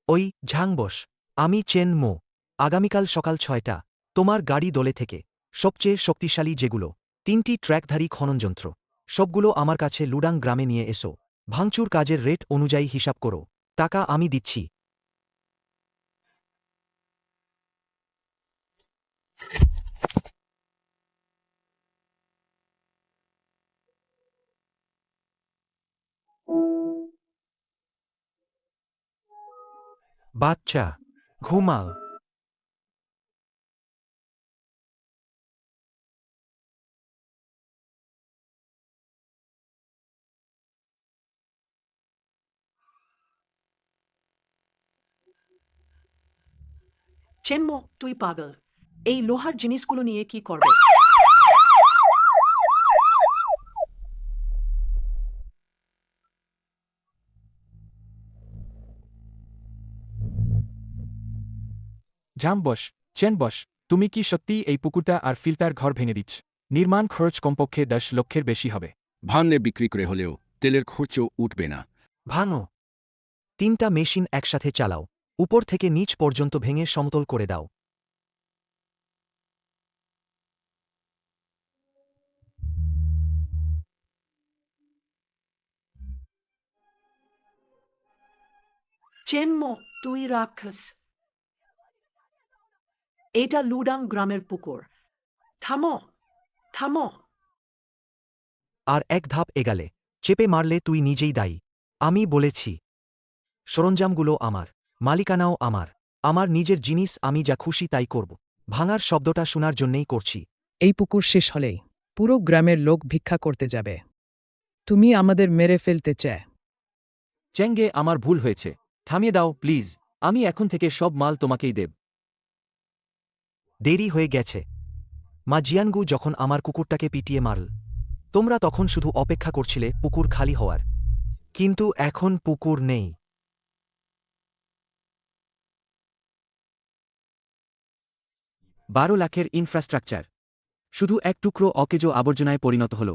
ওই ঝাংবস, আমি চেন মো। আগামীকাল সকাল 6টা তোমার গাড়ি দলে থেকে সবচেয়ে শক্তিশালী যেগুলো 3টি ট্র্যাকধারী খননযন্ত্র সবগুলো আমার কাছে লুডাং গ্রামে নিয়ে এসো। ভাঙচুর কাজের রেট অনুযায়ী হিসাব করো, টাকা আমি দিচ্ছি। বাচ্চা ঘুমাও। চেনমো, তুই পাগল। এই লোহার জিনিসগুলো নিয়ে কি করবে? জামবস, চেনবস, তুমি কি সত্যিই এই পুকুরটা আর ফিল্টার ঘর ভেঙে দিচ্ছ? নির্মাণ খরচ কমপক্ষে 10 লক্ষের বেশি হবে। ভাঙলে বিক্রি করে হলেও তেলের খরচও উঠবে না। ভাঙো। 3টা মেশিন একসাথে চালাও, উপর থেকে নিচ পর্যন্ত ভেঙে সমতল করে দাও। চেনমো, তুই রাক্ষস। এটা লুডাং গ্রামের পুকুর। থামো, থামো। আর এক ধাপ এগালে চেপে মারলে তুই নিজেই দায়ী। আমি বলেছি, সরঞ্জামগুলো আমার, মালিকানাও আমার, আমার নিজের জিনিস, আমি যা খুশি তাই করব। ভাঙার শব্দটা শোনার জন্যেই করছি। এই পুকুর শেষ হলেই পুরো গ্রামের লোক ভিক্ষা করতে যাবে। তুমি আমাদের মেরে ফেলতে চায়। চেঙ্গে, আমার ভুল হয়েছে, থামিয়ে দাও প্লিজ। আমি এখন থেকে সব মাল তোমাকেই দেব। দেরি হয়ে গেছে। মা জিয়ানগু যখন আমার কুকুরটাকে পিটিয়ে মারল, তোমরা তখন শুধু অপেক্ষা করছিলে পুকুর খালি হওয়ার। কিন্তু এখন পুকুর নেই। 12 লাখের ইনফ্রাস্ট্রাকচার শুধু এক টুকরো অকেজো আবর্জনায় পরিণত হল।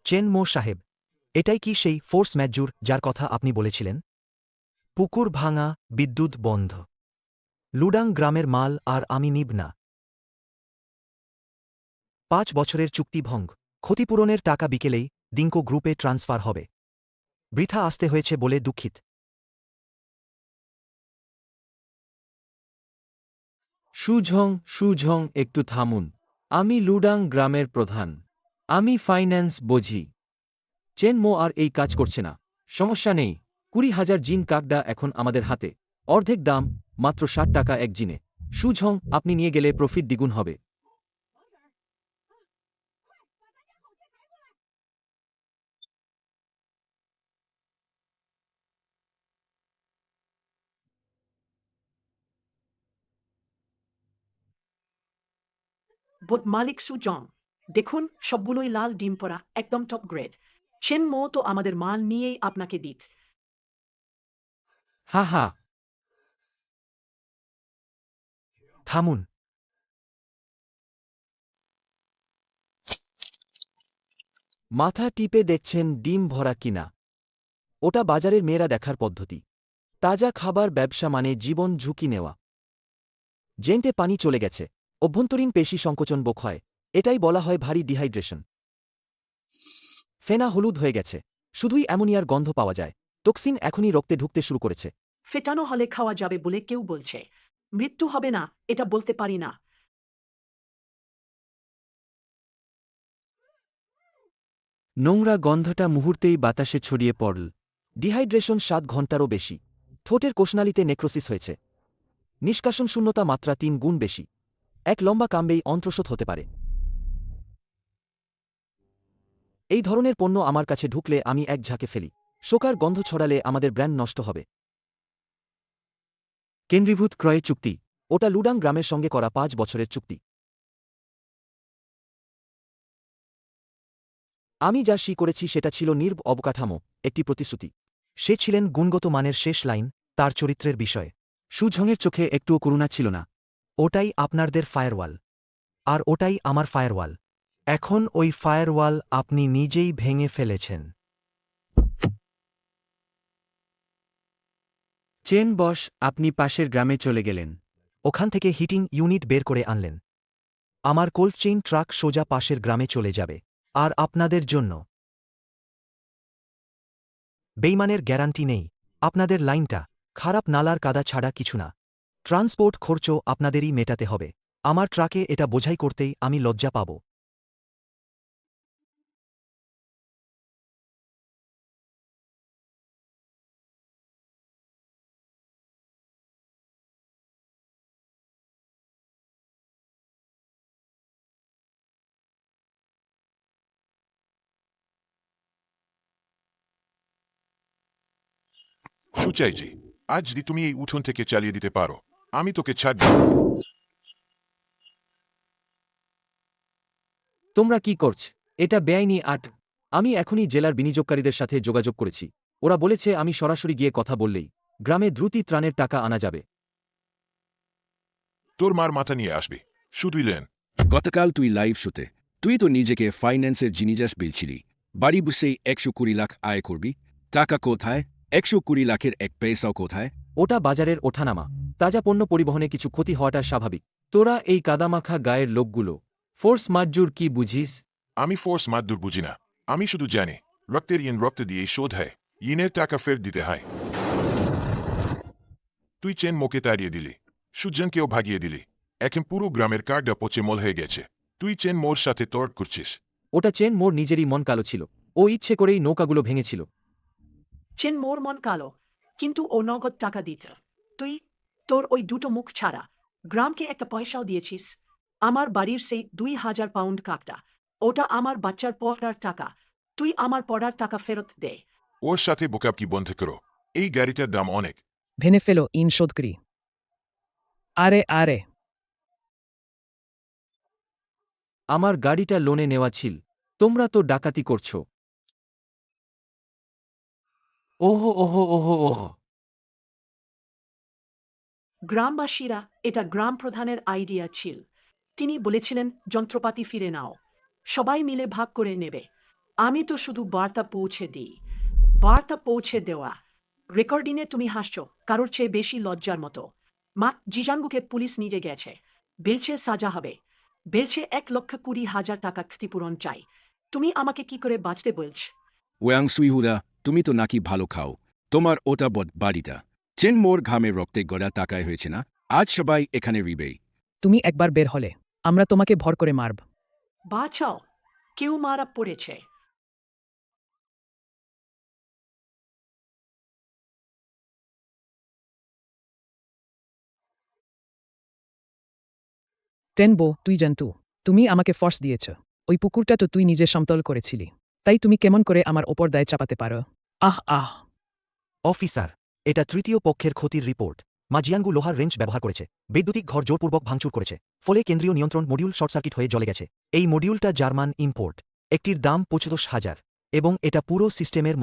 চেন মো সাহেব, এটাই কি সেই ফোর্স ম্যাজুর যার কথা আপনি বলেছিলেন? পুকুর ভাঙা, বিদ্যুৎ বন্ধ, লুডাং গ্রামের মাল আর আমি নিব না। 5 বছরের চুক্তি ভঙ্গ, ক্ষতিপূরণের টাকা বিকেলেই দিঙ্কো গ্রুপে ট্রান্সফার হবে। বৃথা আসতে হয়েছে বলে দুঃখিত। সুঝং, সুঝং, একটু থামুন। আমি লুডাং গ্রামের প্রধান, আমি ফাইন্যান্স বুঝি। চেনমো আর এই কাজ করছে না। সমস্যা নেই, 20,000 জিন কাকডা এখন আমাদের হাতে। অর্ধেক দাম, মাত্র 60 টাকা এক জিনে। সুঝং, আপনি নিয়ে গেলে প্রফিট দ্বিগুণ হবে। মালিক সুজং, দেখুন সবগুলোই লাল ডিম পরা, একদম টপ গ্রেড। চেনমো তো আমাদের মাল নিয়েই আপনাকে দিত। হা হা। থামুন। মাথা টিপে দেখছেন ডিম ভরা কিনা? ওটা বাজারের মেয়েরা দেখার পদ্ধতি। তাজা খাবার ব্যবসা মানে জীবন ঝুঁকি নেওয়া। জেন্টে পানি চলে গেছে, অভ্যন্তরীণ পেশি সংকোচন বোক হয়, এটাই বলা হয় ভারী ডিহাইড্রেশন। ফেনা হলুদ হয়ে গেছে, শুধুই অ্যামোনিয়ার গন্ধ পাওয়া যায়। টক্সিন এখনই রক্তে ঢুকতে শুরু করেছে। ফেটানো হলে খাওয়া যাবে বলে কেউ বলছে। মৃত্যু হবে না, এটা বলতে পারি না। নোংরা গন্ধটা মুহূর্তেই বাতাসে ছড়িয়ে পড়ল। ডিহাইড্রেশন 7 ঘন্টারও বেশি। ঠোঁটের কোষনালীতে নেক্রোসিস হয়েছে। নিষ্কাশন শূন্যতা মাত্রা 3 গুণ বেশি। এক লম্বা কামবেই অন্ত্রশোথ হতে পারে। এই ধরনের পণ্য আমার কাছে ঢুকলে আমি এক ঝাঁকে ফেলি। শোকার গন্ধ ছড়ালে আমাদের ব্র্যান্ড নষ্ট হবে। কেন্দ্রীভূত ক্রয় চুক্তি। ওটা লুডাং গ্রামের সঙ্গে করা 5 বছরের চুক্তি। আমি যা করেছি সেটা ছিল অবকাঠামো, একটি প্রতিশ্রুতি। সে ছিলেন গুণগত মানের শেষ লাইন, তার চরিত্রের বিষয়ে। সুঝংয়ের চোখে একটুও করুণা ছিল না। ওটাই আপনাদের ফায়ারওয়াল। আর ওটাই আমার ফায়ারওয়াল। এখন ওই ফায়ারওয়াল আপনি নিজেই ভেঙে ফেলেছেন। চেন বস, আপনি পাশের গ্রামে চলে গেলেন। ওখান থেকে হিটিং ইউনিট বের করে আনলেন। আমার কোল্ড চেইন ট্রাক সোজা পাশের গ্রামে চলে যাবে। আর আপনাদের জন্য বেইমানের গ্যারান্টি নেই। আপনাদের লাইনটা খারাপ, নালার কাদা ছাড়া কিছু না। ট্রান্সপোর্ট খরচ আপনাদেরই মেটাতে হবে। আমার ট্রাকে এটা বোঝাই করতেই আমি লজ্জা পাব। সুচাইজি, আজ যদি তুমি এই উঠোন থেকে চালিয়ে দিতে পারো, আমি তোকে ছাড় দিব। তোমরা কি করছ? এটা বেআইনি আট। আমি এখনই জেলার বিনিয়োগকারীদের সাথে যোগাযোগ করেছি। ওরা বলেছে আমি সরাসরি গিয়ে কথা বললেই গ্রামে দ্রুতই ত্রাণের টাকা আনা যাবে। তোর মার মাথা নিয়ে আসবি, শুধুই লেন। গতকাল তুই লাইভ শোতে তুই তো নিজেকে ফাইন্যান্সের জিনিস বলছিলি। বাড়ি বসেই 120 লাখ আয় করবি। টাকা কোথায়? 120 লাখের এক পয়সাও কোথায়? ওটা বাজারের ওঠানামা। তাজা পণ্য পরিবহনে কিছু ক্ষতি হওয়াটা স্বাভাবিক। তোরা এই কাদামাখা গায়ের লোকগুলো ফোর্স মাজুর কি বুঝিস? আমি ফোর্স মাদুর বুঝি না। আমি শুধু জানি রক্তের ইন রক্ত দিয়ে শোধ হয়, ইনের টাকা ফের দিতে হয়। তুই চেন মোকে তাড়িয়ে দিলি, সুজনকেও ভাগিয়ে দিলি। এখন পুরো গ্রামের কার্ডটা পচে মল হয়ে গেছে। তুই চেন মোর সাথে তর্ক করছিস। ওটা চেন মোর নিজেরই মন কালো ছিল। ও ইচ্ছে করেই নৌকাগুলো ভেঙেছিল। চেন মোর মন কালো, কিন্তু ও নগদ টাকা দিত। তুই তোর ওই দুটো মুখ ছাড়া গ্রামকে একটা পয়সাও দিয়েছিস। আমার বাড়ির সেই 2000 পাউন্ড কাকটা, ওটা আমার বাচ্চার পড়ার টাকা। তুই আমার পড়ার টাকা ফেরত দে। ওর সাথে বোকাবকি বন্ধ করো। এই গাড়িটার দাম অনেক। ভেনে ফেলো ইন শোধ করি। আরে আরে, আমার গাড়িটা লোনে নেওয়া ছিল। তোমরা তো ডাকাতি করছো। ওহো ওহো ওহো ওহো। গ্রামবাসীরা, এটা গ্রাম প্রধানের আইডিয়া ছিল। তিনি বলেছিলেন যন্ত্রপাতি ফিরে নাও, সবাই মিলে ভাগ করে নেবে। আমি তো শুধু বার্তা পৌঁছে দিই। বার্তা পৌঁছে দেওয়া। রেকর্ডিংয়ে তুমি হাসছ, কারোর চেয়ে বেশি লজ্জার মতো। মা জিজাঙ্গুকে পুলিশ নিয়ে গেছে। বেলছে সাজা হবে। বেলছে 1,20,000 টাকা ক্ষতিপূরণ চাই। তুমি আমাকে কি করে বাঁচতে বলছ? ওয়াং সুইহুদা, তুমি তো নাকি ভালো খাও। তোমার ওটা বাড়িটা চেন মোর ঘামে রক্তে গড়া টাকায় হয়েছে না? আজ সবাই এখানে রিবেই। তুমি একবার বের হলে আমরা তোমাকে ভর করে মারব। বাঁচাও, কেউ মারা পড়েছে। টেনবো, তুই জানতু তুমি আমাকে ফর্স দিয়েছ। ওই পুকুরটা তো তুই নিজে সমতল করেছিলি। তাই তুমি কেমন করে আমার ওপর দায় চাপাতে পারো? আহ আহ। অফিসার, এটা তৃতীয় পক্ষের ক্ষতির রিপোর্ট। মাজিয়াঙ্গু লোহার রেঞ্চ ব্যবহার করেছে। বৈদ্যুতিক ঘর জোরপূর্বক ভাঙচুর করেছে। ফলে কেন্দ্রীয় নিয়ন্ত্রণ মডিউল শর্ট সার্কিট হয়ে জ্বলে গেছে। এই মডিউলটা জার্মান ইম্পোর্ট। একটির দাম 25,000। এবং এটা পুরো সিস্টেমের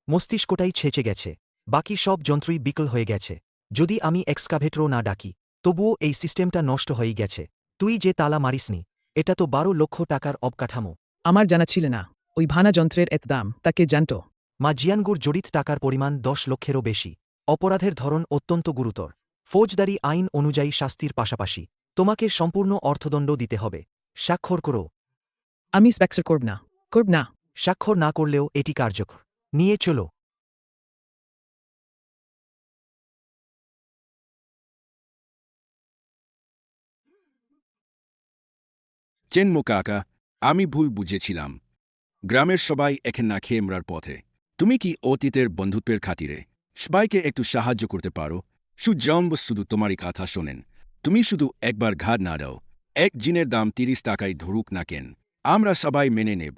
মস্তিষ্কটাই ছেঁচে গেছে। বাকি সব যন্ত্রই বিকল হয়ে গেছে। যদি আমি এক্সকাভেটরও না ডাকি, তবুও এই সিস্টেমটা নষ্ট হয়েই গেছে। তুই যে তালা মারিসনি, এটা তো 12 লক্ষ টাকার অবকাঠামো। আমার জানা ছিল না ওই ভানা যন্ত্রের এত দাম। তাকে জানতো? মাজিয়ানগুর জড়িত টাকার পরিমাণ 10 লক্ষেরও বেশি। অপরাধের ধরন অত্যন্ত গুরুতর। ফৌজদারি আইন অনুযায়ী শাস্তির পাশাপাশি তোমাকে সম্পূর্ণ অর্থদণ্ড দিতে হবে। স্বাক্ষর করো। আমি স্প্যাক্সার করব না। স্বাক্ষর না করলেও এটি কার্যকর। নিয়ে চলো। চেনমো কাকা, আমি ভুল বুঝেছিলাম। গ্রামের সবাই এখন না খেয়ে মরার পথে। তুমি কি অতীতের বন্ধুত্বের খাতিরে সবাইকে একটু সাহায্য করতে পারো? শুধু তোমারই কথা শোনেন। তুমি শুধু একবার ঘাট না দাও। এক জিনের দাম 30 টাকায় ধরুক না কেন, আমরা সবাই মেনে নেব।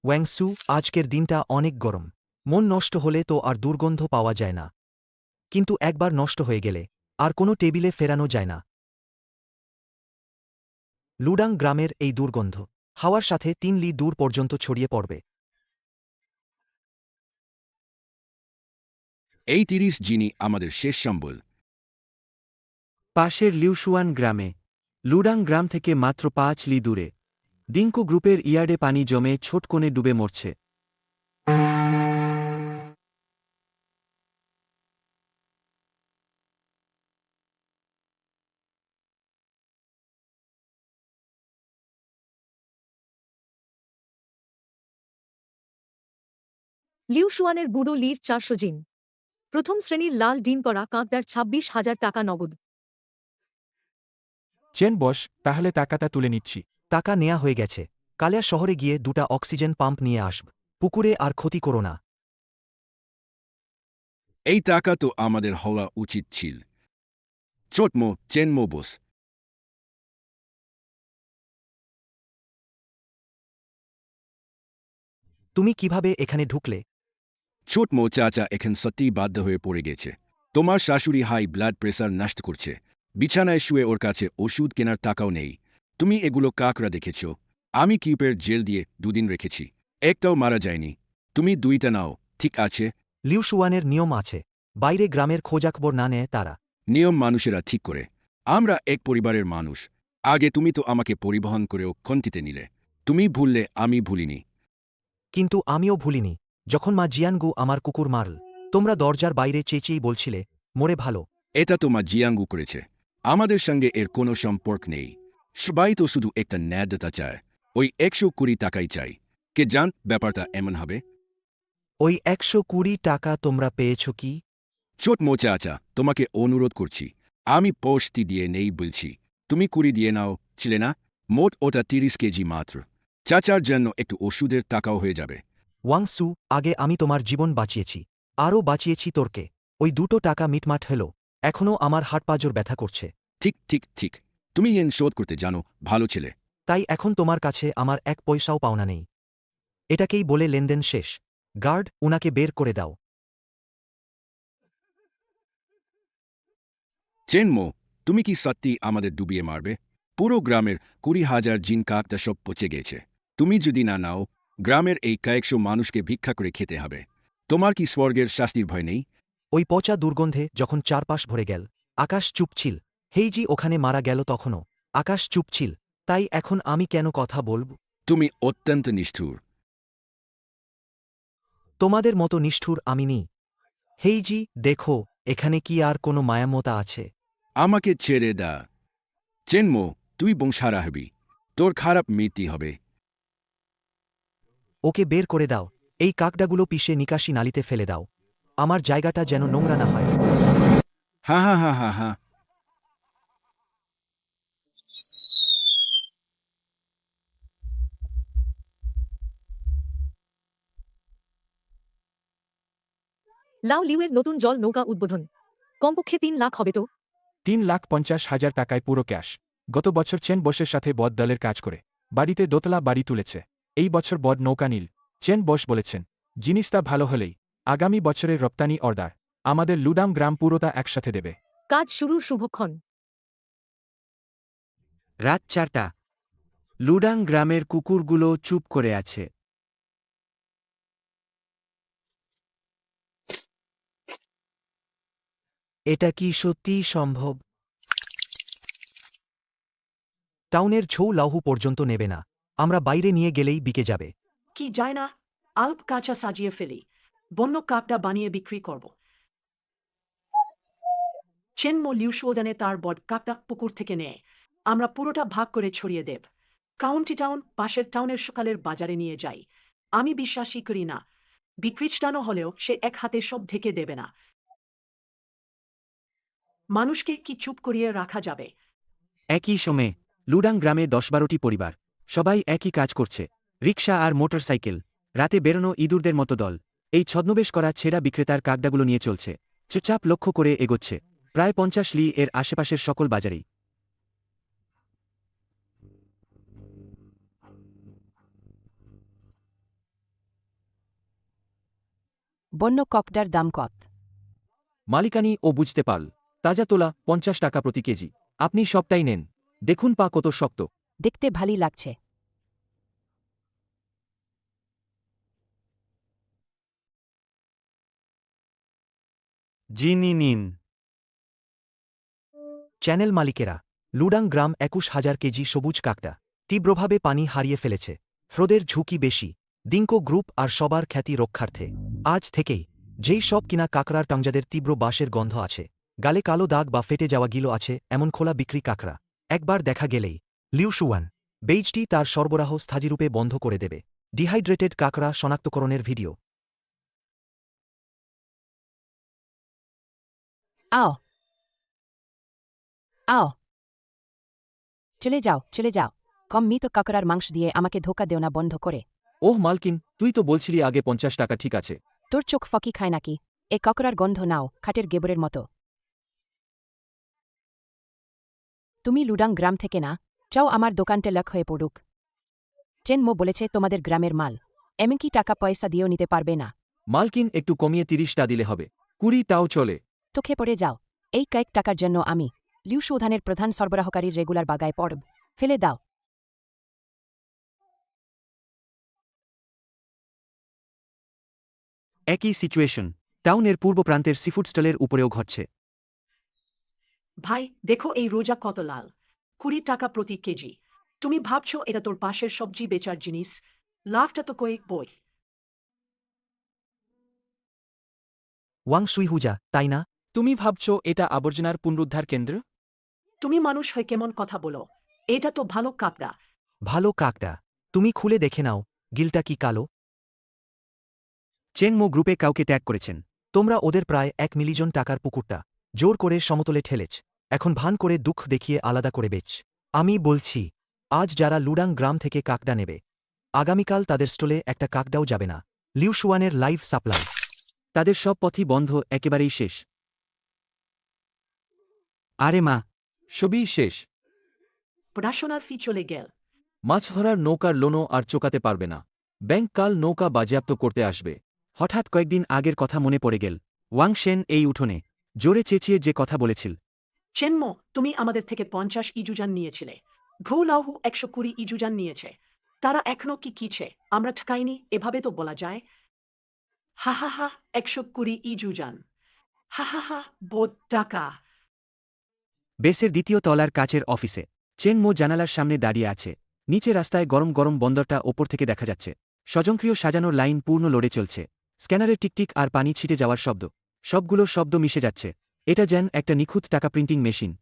ওয়াংসু, আজকের দিনটা অনেক গরম। মন নষ্ট হলে তো আর দুর্গন্ধ পাওয়া যায় না, কিন্তু একবার নষ্ট হয়ে গেলে আর কোনো টেবিলে ফেরানো যায় না। লুডাং গ্রামের এই দুর্গন্ধ হাওয়ার সাথে 3 লি দূর পর্যন্ত ছড়িয়ে পড়বে। এই 30 জিনি আমাদের শেষ সম্বল। পাশের লিউশুয়ান গ্রামে, লুডাং গ্রাম থেকে মাত্র 5 লি দূরে, দিঙ্কো গ্রুপের ইয়ার্ডে পানি জমে ছোট কোণে ডুবে মরছে। লিউশুয়ানের বুড়ো লির 400 জিন। প্রথম শ্রেণীর লাল ডিম পরা কাঁকড়ার 26,000 টাকা নগদ। চেন বস, তাহলে টাকাটা তুলে নিচ্ছি। টাকা নেয়া হয়ে গেছে। কালিয়া শহরে গিয়ে 2টা অক্সিজেন পাম্প নিয়ে আসব। পুকুরে আর ক্ষতি করো না। এই টাকা তো আমাদের হওয়া উচিত ছিল। চোটমো, চেনমো বোস। তুমি কিভাবে এখানে ঢুকলে? ছোটমো চাচা এখন সত্যিই বাধ্য হয়ে পড়ে গেছে। তোমার শাশুড়ি হাই ব্লাড প্রেসার নষ্ট করছে। বিছানায় শুয়ে ওর কাছে ওষুধ কেনার টাকাও নেই। তুমি এগুলো কাকরা দেখেছ? আমি কিউপের জেল দিয়ে 2 দিন রেখেছি, একটাও মারা যায়নি। তুমি 2টা নাও, ঠিক আছে? লিউশুয়ানের নিয়ম আছে, বাইরে গ্রামের খোঁজাখবর না নেয় তারা। নিয়ম মানুষেরা ঠিক করে। আমরা এক পরিবারের মানুষ। আগে তুমি তো আমাকে পরিবহন করেও খন্তিতে নিলে। তুমি ভুললে, আমি ভুলিনি। কিন্তু আমিও ভুলিনি যখন মা জিয়ানগু আমার কুকুর মারল। তোমরা দরজার বাইরে চেঁচিয়েই বলছিলে, মরে ভালো। এটা তো মা জিয়াঙ্গু করেছে, আমাদের সঙ্গে এর কোনো সম্পর্ক নেই। সবাই তো শুধু একটা ন্যায্যতা চায়। ওই 120 টাকাই চাই। কে জান ব্যাপারটা এমন হবে? ওই 120 টাকা তোমরা পেয়েছ কি? ছোট মোচা আচা, তোমাকে অনুরোধ করছি। আমি পোস্তি দিয়ে নেই বলছি। তুমি 20 দিয়ে নাও, ছিলে না? মোট ওটা 30 কেজি মাত্র। চাচার জন্য একটু ওষুধের টাকাও হয়ে যাবে। ওয়াংসু, আগে আমি তোমার জীবন বাঁচিয়েছি, আরও বাঁচিয়েছি তোরকে। ওই 2টো টাকা মিটমাট হলো, এখনও আমার হাটপাজর ব্যথা করছে। ঠিক ঠিক ঠিক, তুমি এন শোধ করতে জানো, ভালো ছেলে। তাই এখন তোমার কাছে আমার 1 পয়সাও পাওনা নেই। এটাকেই বলে লেনদেন শেষ। গার্ড, উনাকে বের করে দাও। চেনমো, তুমি কি সত্যি আমাদের ডুবিয়ে মারবে? পুরো গ্রামের 20,000 জিন কাকটা সব পচে গেছে। তুমি যদি না নাও, গ্রামের এই কয়েকশো মানুষকে ভিক্ষা করে খেতে হবে। তোমার কি স্বর্গের শাস্তির ভয় নেই? ওই পচা দুর্গন্ধে যখন চারপাশ ভরে গেল, আকাশ চুপ ছিল। হেইজি ওখানে মারা গেল তখনও আকাশ চুপ ছিল। তাই এখন আমি কেন কথা বলব? তুমি অত্যন্ত নিষ্ঠুর। তোমাদের মতো নিষ্ঠুর আমি নি। হেইজি, দেখো, এখানে কি আর কোনো মায়ামতা আছে? আমাকে ছেড়ে দা। চেনমো, তুই বংশারা হবি। তোর খারাপ মৃত্যু হবে। ওকে বের করে দাও। এই কাকডাগুলো পিষে নিকাশি নালিতে ফেলে দাও। আমার জায়গাটা যেন নোংরা না হয়। হা হা হা হা হা। লাও লিউয়ের নতুন জল নৌকা উদ্বোধন। কমপক্ষে 3 লাখ হবে তো? 3,50,000 টাকায় পুরো ক্যাশ। গত বছর চেন বসের সাথে বদ দলের কাজ করে বাড়িতে দোতলা বাড়ি তুলেছে। এই বছর বদ নৌকা নীল। চেন বস বলেছেন, জিনিসটা ভালো হলেই আগামী বছরের রপ্তানি অর্ডার আমাদের লুডাম গ্রাম পুরোটা একসাথে দেবে। কাজ শুরুর শুভক্ষণ। রাত 4টা। লুডাং গ্রামের কুকুরগুলো চুপ করে আছে। এটা কি সত্যিই সম্ভব? টাউনের ছৌ লাহু পর্যন্ত নেবে না। আমরা বাইরে নিয়ে গেলেই বিকে যাবে। কি যায় না, আল্প কাঁচা সাজিয়ে ফেলি, বন্য কাকটা বানিয়ে বিক্রি করব। চেনমো লিউশুয়ানে তার বড কাকটা পুকুর থেকে নেয়। আমরা পুরোটা ভাগ করে ছড়িয়ে দেব। কাউন্টি টাউন পাশের টাউনের সকালের বাজারে নিয়ে যাই। আমি বিশ্বাসই করি না বিকৃষ্টানো হলেও সে এক হাতে সব ঢেকে দেবে না। মানুষকে কি চুপ করিয়ে রাখা যাবে? একই সময়ে লুডাং গ্রামে ১০-১২টি পরিবার, সবাই একই কাজ করছে, রিকশা আর মোটরসাইকেল, রাতে বেরোনো ইঁদুরদের মতো দল, এই ছদ্মবেশ করা ছেঁড়া বিক্রেতার কাকডাগুলো নিয়ে চলছে, চুপচাপ লক্ষ্য করে এগোচ্ছে, প্রায় ৫০ লি এর আশেপাশের সকল বাজারেই। বন্য ককডার দাম কত? মালিকানি ও বুঝতে পারল, তাজা তোলা ৫০ টাকা প্রতি কেজি। আপনি সবটাই নেন, দেখুন পা কত শক্ত। দেখতে ভালোই লাগছে। জিনি নিন। চ্যানেল মালিকেরা, লুডাং গ্রাম ২১,০০০ কেজি সবুজ কাকডা তীব্রভাবে পানি হারিয়ে ফেলেছে। হ্রদের ঝুঁকি বেশি। দিঙ্কো গ্রুপ আর সবার খ্যাতি রক্ষার্থে আজ থেকেই যেই সব কিনা কাকড়ার টাংজাদের তীব্র বাঁশের গন্ধ আছে, গালে কালো দাগ বা ফেটে যাওয়া গিলো আছে এমন খোলা বিক্রি কাকড়া একবার দেখা গেলেই লিউশুয়ান বেইজটি তার সরবরাহ স্থায়ীরূপে বন্ধ করে দেবে। ডিহাইড্রেটেড কাকড়া শনাক্তকরণের ভিডিও। আও আও চলে যাও, চলে যাও। কম মৃত কাকড়ার মাংস দিয়ে আমাকে ধোকা দেও না, বন্ধ করে। ওহ মালকিন, তুই তো বলছিলি আগে ৫০ টাকা। ঠিক আছে। তোর চোখ ফকি খায় নাকি? এ কাকড়ার গন্ধ নাও, খাটের গেবরের মতো। তুমি লুডাং গ্রাম থেকে না? চাও আমার দোকানটা লক হয়ে পড়ুক? চেনমো বলেছে তোমাদের গ্রামের মাল এমনকি টাকা পয়সা দিয়েও নিতে পারবে না। মালকিন, একটু কমিয়ে ৩০টা দিলে হবে, ২০টাও চলে। তোকে পড়ে যাও। এই কয়েক টাকার জন্য আমি লিউসুধানের প্রধান সরবরাহকারীর রেগুলার বাগায় পড়ব। ফেলে দাও। একই সিচুয়েশন টাউনের পূর্ব প্রান্তের সিফুড স্টলের উপরেও ঘটছে। ভাই দেখো এই রোজা কত লাল, ২০ টাকা প্রতি কেজি। তুমি ভাবছো এটা তোর পাশের সবজি বেচার জিনিস? লাভটা তো কয়েক বই। ওয়াং সুইহুজা, তাই না? তুমি ভাবছ এটা আবর্জনার পুনরুদ্ধার কেন্দ্র? তুমি মানুষ হয়ে কেমন কথা বলো? এটা তো ভালো কাকড়া। ভালো কাকডা। তুমি খুলে দেখে নাও, গিলটা কি কালো? চেনমো গ্রুপে কাউকে ট্যাগ করেছেন। তোমরা ওদের প্রায় ১ মিলিয়ন টাকার পুকুরটা জোর করে সমতলে ঠেলেছ, এখন ভান করে দুঃখ দেখিয়ে আলাদা করে বেচ। আমি বলছি, আজ যারা লুডাং গ্রাম থেকে কাকডা নেবে, আগামীকাল তাদের স্টলে একটা কাকডাও যাবে না। লিউশুয়ানের লাইভ সাপ্লাই। তাদের সব পথই বন্ধ, একেবারেই শেষ। আরে মা, সবই শেষ। পড়াশোনার ফি চলে গেল। মাছ ধরার নৌকার লোনও আর চোকাতে পারবে না। ব্যাংক কাল নৌকা বাজেয়াপ্ত করতে আসবে। হঠাৎ কয়েকদিন আগের কথা মনে পড়ে গেল। ওয়াং শেন এই উঠোনে জোরে চেঁচিয়ে যে কথা বলেছিল। চেনমো, তুমি আমাদের থেকে ৫০ ইজুজান নিয়েছিলে। ঘৌলাহু ১২০ ইজুজান নিয়েছে। তারা এখনো কি কিছে? আমরা ঠকাইনি, এভাবে তো বলা যায়। হা হা হা, ১২০ ইজুজান। হা হা হা, বোধ টাকা। বেসের দ্বিতীয় তলার কাচের অফিসে চেনমো জানালার সামনে দাঁড়িয়ে আছে। নিচে রাস্তায় গরম গরম বন্দরটা ওপর থেকে দেখা যাচ্ছে। স্বয়ংক্রিয় সাজানোর লাইন পূর্ণ লোডে চলছে। স্ক্যানারের টিকটিক আর পানি ছিটে যাওয়ার শব্দ, সবগুলো শব্দ মিশে যাচ্ছে। এটা যেন একটা নিখুঁত টাকা প্রিন্টিং মেশিন।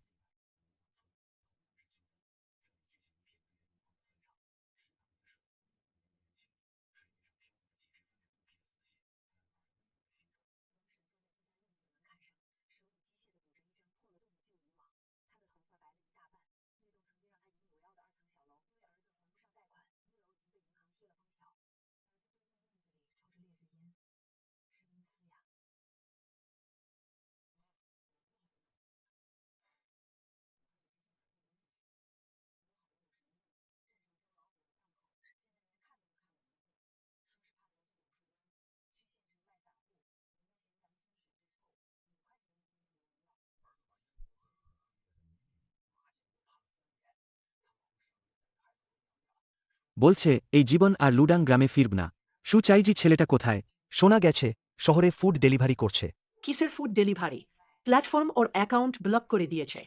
বলছে এই জীবন আর লুডাং গ্রামে ফিরব না। সুচাইজি ছেলেটা কোথায়? শোনা গেছে শহরে ফুড ডেলিভারি করছে। কিসের ফুড ডেলিভারি? প্ল্যাটফর্ম ওর অ্যাকাউন্ট ব্লক করে দিয়েছে।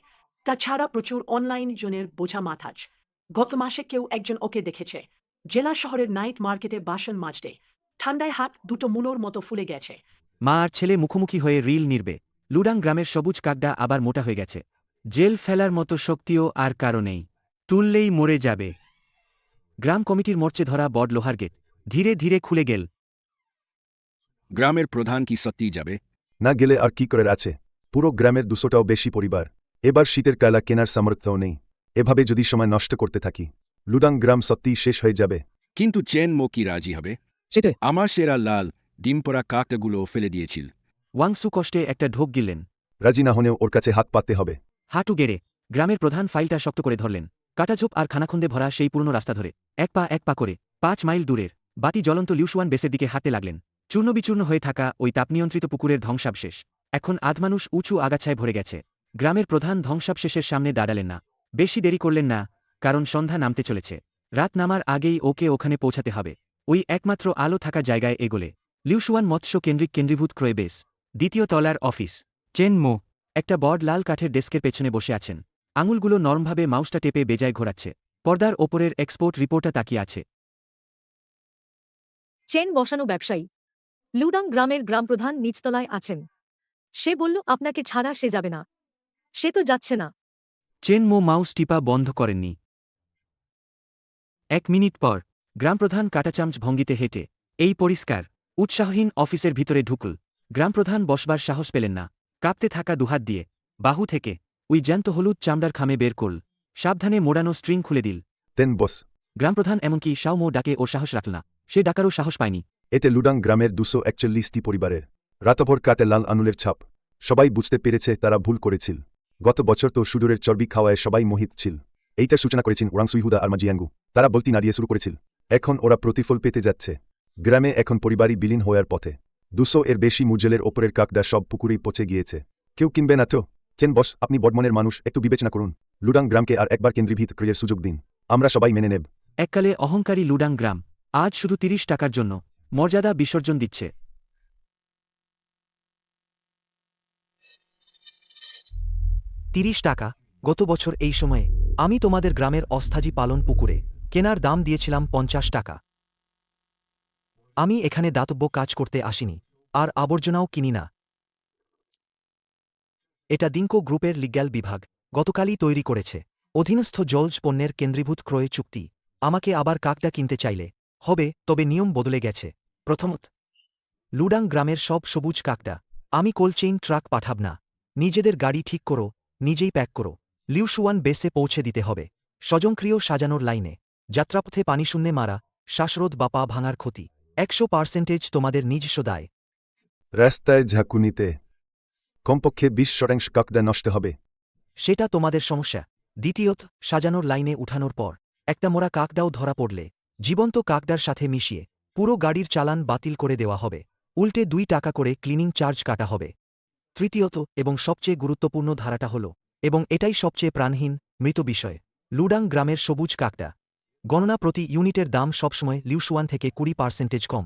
তাছাড়া প্রচুর অনলাইন জনের বোঝা মাথাজ। গত মাসে কেউ একজন ওকে দেখেছে জেলা শহরের নাইট মার্কেটে বাসন মাজতে। ঠান্ডায় হাত দুটো মুলোর মতো ফুলে গেছে। মা আর ছেলে মুখোমুখি হয়ে রিল নির্বে। লুডাং গ্রামের সবুজ কাকডা আবার মোটা হয়ে গেছে। জেল ফেলার মতো শক্তিও আর কারো নেই। তুললেই মরে যাবে। গ্রাম কমিটির মোর্চে ধরা বড় লোহার গেট ধীরে ধীরে খুলে গেল। গ্রামের প্রধান কি সত্যিই যাবে? না গেলে আর কি করার আছে? পুরো গ্রামের 200টাও বেশি পরিবার। এবার শীতের কালা কেনার সামর্থ্যও নেই। এভাবে যদি সময় নষ্ট করতে থাকি, লুডাং গ্রাম সত্যিই শেষ হয়ে যাবে। কিন্তু চেন মো কি রাজি হবে? সেটাই। আমার সেরা লাল ডিম পড়া কাকটাগুলো ফেলে দিয়েছিল। ওয়াংসু কষ্টে একটা ঢোক গিললেন। রাজি না হলেও ওর কাছে হাত পাততে হবে। হাঁটু গেড়ে গ্রামের প্রধান ফাইলটা শক্ত করে ধরলেন। কাটাঝোপ আর খানাখন্দে ভরা সেই পুরনো রাস্তা ধরে এক পা করে 5 মাইল দূরের বাতি জ্বলন্ত লিউসুয়ান বেসের দিকে হাঁটতে লাগলেন। চূর্ণবিচূর্ণ হয়ে থাকা ওই তাপনিয়ন্ত্রিত পুকুরের ধ্বংসাবশেষ এখন আধমানুষ উঁচু আগাছায় ভরে গেছে। গ্রামের প্রধান ধ্বংসাবশেষের সামনে দাঁড়ালেন না। বেশি দেরি করলেন না, কারণ সন্ধ্যা নামতে চলেছে। রাত নামার আগেই ওকে ওখানে পৌঁছাতে হবে। ওই একমাত্র আলো থাকা জায়গায় এগোলে লিউসুয়ান মৎস্য কেন্দ্রীভূত ক্রয় বেস, 2য় তলার অফিস। চেন মো একটা বড় লাল কাঠের ডেস্কের পেছনে বসে আছেন। আঙুলগুলো নরমভাবে মাউসটা টেপে বেজায় ঘোরাচ্ছে। পর্দার ওপরের এক্সপোর্ট রিপোর্টার তাকিয়ে আছে। চেন বসানো ব্যবসায়ী লুডাং গ্রামের গ্রামপ্রধান নিচতলায় আছেন। সে বলল আপনাকে ছাড়া সে যাবে না। সে তো যাচ্ছে না। চেন মো মাউস টিপা বন্ধ করেননি। 1 মিনিট পর গ্রামপ্রধান কাটাচামচ ভঙ্গিতে হেঁটে এই পরিষ্কার উৎসাহহীন অফিসের ভিতরে ঢুকল। গ্রামপ্রধান বসবার সাহস পেলেন না। কাঁপতে থাকা দুহাত দিয়ে বাহু থেকে ওই জ্যান্ত হলুদ চামড়ার খামে বের করল। সাবধানে মোড়ানো স্ট্রিং খুলে দিল। তেন বস। গ্রামপ্রধান এমনকি শাও মো ডাকে ওর সাহস রাখল না। সে ডাকারও সাহস পায়নি। এতে লুডাং গ্রামের 241টি পরিবারের রাতভর কাটে লাল আঙুলের ছাপ। সবাই বুঝতে পেরেছে তারা ভুল করেছিল। গত বছর তো সুদূরের চর্বি খাওয়ায় সবাই মোহিত ছিল। এইটার সূচনা করেছেন ওরাংসুইহুদা আর মাজিয়াঙ্গু। তারা বলতি না দিয়ে শুরু করেছিল। এখন ওরা প্রতিফল পেতে যাচ্ছে। গ্রামে এখন পরিবারই বিলীন হওয়ার পথে। 200 এর বেশি মুজেলের ওপরের কাকডা সব পুকুরেই পচে গিয়েছে। কেউ কিনবে না তো? চেন বস, আপনি বর্ধমানের মানুষ, একটু বিবেচনা করুন। লুডাং গ্রামকে আর একবার কেন্দ্রীভূত ক্রয়ের সুযোগ দিন। আমরা সবাই মেনে নেব। এককালে অহংকারী লুডাং গ্রাম আজ শুধু 30 টাকার জন্য মর্যাদা বিসর্জন দিচ্ছে। 30 টাকা? গত বছর এই সময়ে আমি তোমাদের গ্রামের অস্থায়ী পালন পুকুরে কেনার দাম দিয়েছিলাম 50 টাকা। আমি এখানে দাতব্য কাজ করতে আসিনি, আর আবর্জনাও কিনি না। এটা দিনকো গ্রুপের লিগ্যাল বিভাগ গতকালই তৈরি করেছে। অধীনস্থ জলজ পণ্যের কেন্দ্রীভূত ক্রয় চুক্তি। আমাকে আবার কাকটা কিনতে চাইলে হবে, তবে নিয়ম বদলে গেছে। প্রথমত, লুডাং গ্রামের সব সবুজ কাকটা আমি কোল্ড চেইন ট্রাক পাঠাব না। নিজেদের গাড়ি ঠিক করো, নিজেই প্যাক করো। লিউসুয়ান বেসে পৌঁছে দিতে হবে। স্বয়ংক্রিয় সাজানোর লাইনে যাত্রাপথে পানিশূন্যে মারা, শ্বাসরোধ বা পা ভাঙার ক্ষতি 100% তোমাদের নিজস্ব দায়। রাস্তায় ঝাঁকুনিতে কমপক্ষে 20% কাকডা নষ্ট হবে। সেটা তোমাদের সমস্যা। দ্বিতীয়ত, সাজানোর লাইনে উঠানোর পর একটা মোরা কাকডাও ধরা পড়লে জীবন্ত কাকডার সাথে মিশিয়ে পুরো গাড়ির চালান বাতিল করে দেওয়া হবে। উল্টে 2 টাকা করে ক্লিনিং চার্জ কাটা হবে। তৃতীয়ত এবং সবচেয়ে গুরুত্বপূর্ণ ধারাটা হল, এবং এটাই সবচেয়ে প্রাণহীন, মৃত বিষয়, লুডাং গ্রামের সবুজ কাকডা গণনা প্রতি ইউনিটের দাম সবসময় লিউসুয়ান থেকে 20% কম।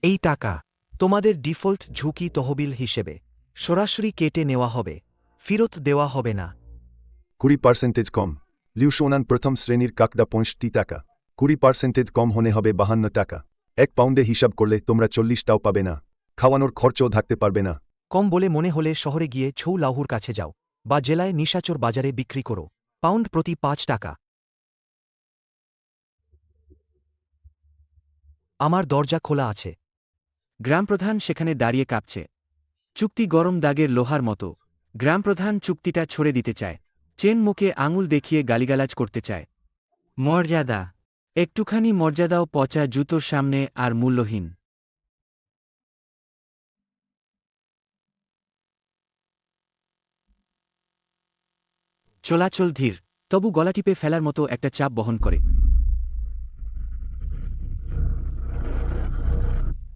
এই টাকা তোমাদের ডিফল্ট ঝুঁকি তহবিল হিসেবে সরাসরি কেটে নেওয়া হবে, ফেরত দেওয়া হবে না। 20% কম। লিউসুয়ান প্রথম শ্রেণীর কাকডা 65 টাকা। 20% কম হনে হবে 52 টাকা। 1 পাউন্ডে হিসাব করলে তোমরা 40টাও পাবে না। খাওয়ানোর খরচও থাকতে পারবে না। কম বলে মনে হলে শহরে গিয়ে ছৌ লাহুর কাছে যাও, বা জেলায় নিশাচর বাজারে বিক্রি করো। পাউন্ড প্রতি 5 টাকা। আমার দরজা খোলা আছে। গ্রামপ্রধান সেখানে দাঁড়িয়ে কাঁপছে। চুক্তি গরম দাগের লোহার মতো। গ্রামপ্রধান চুক্তিটা ছড়ে দিতে চায়। চেন মুখে আঙুল দেখিয়ে গালিগালাজ করতে চায়। মর্যাদা, একটুখানি মর্যাদাও পচা জুতোর সামনে আর মূল্যহীন। চলাচল ধীর, তবু গলা টিপে ফেলার মতো একটা চাপ বহন করে।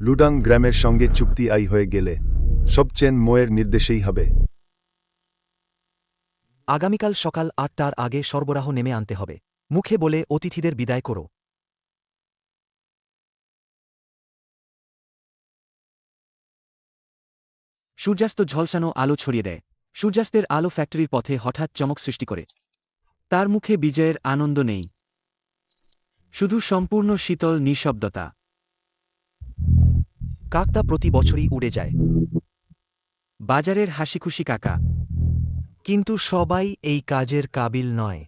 লুডাং গ্রামের সঙ্গে চুক্তি হয়ে গেলে সব চেন মোয়ের নির্দেশেই হবে। আগামীকাল সকাল 8টার আগে সরবরাহ নেমে আনতে হবে। মুখে বলে অতিথিদের বিদায় করো। সূর্যাস্ত ঝলসানো আলো ছড়িয়ে দেয়। সূর্যাস্তের আলো ফ্যাক্টরির পথে হঠাৎ চমক সৃষ্টি করে। তার মুখে বিজয়ের আনন্দ নেই, শুধু সম্পূর্ণ শীতল নিঃশব্দতা। কাকটা প্রতি বছরই উড়ে যায়। বাজারের হাসিখুশি কাকা। কিন্তু সবাই এই কাজের কাবিল নয়।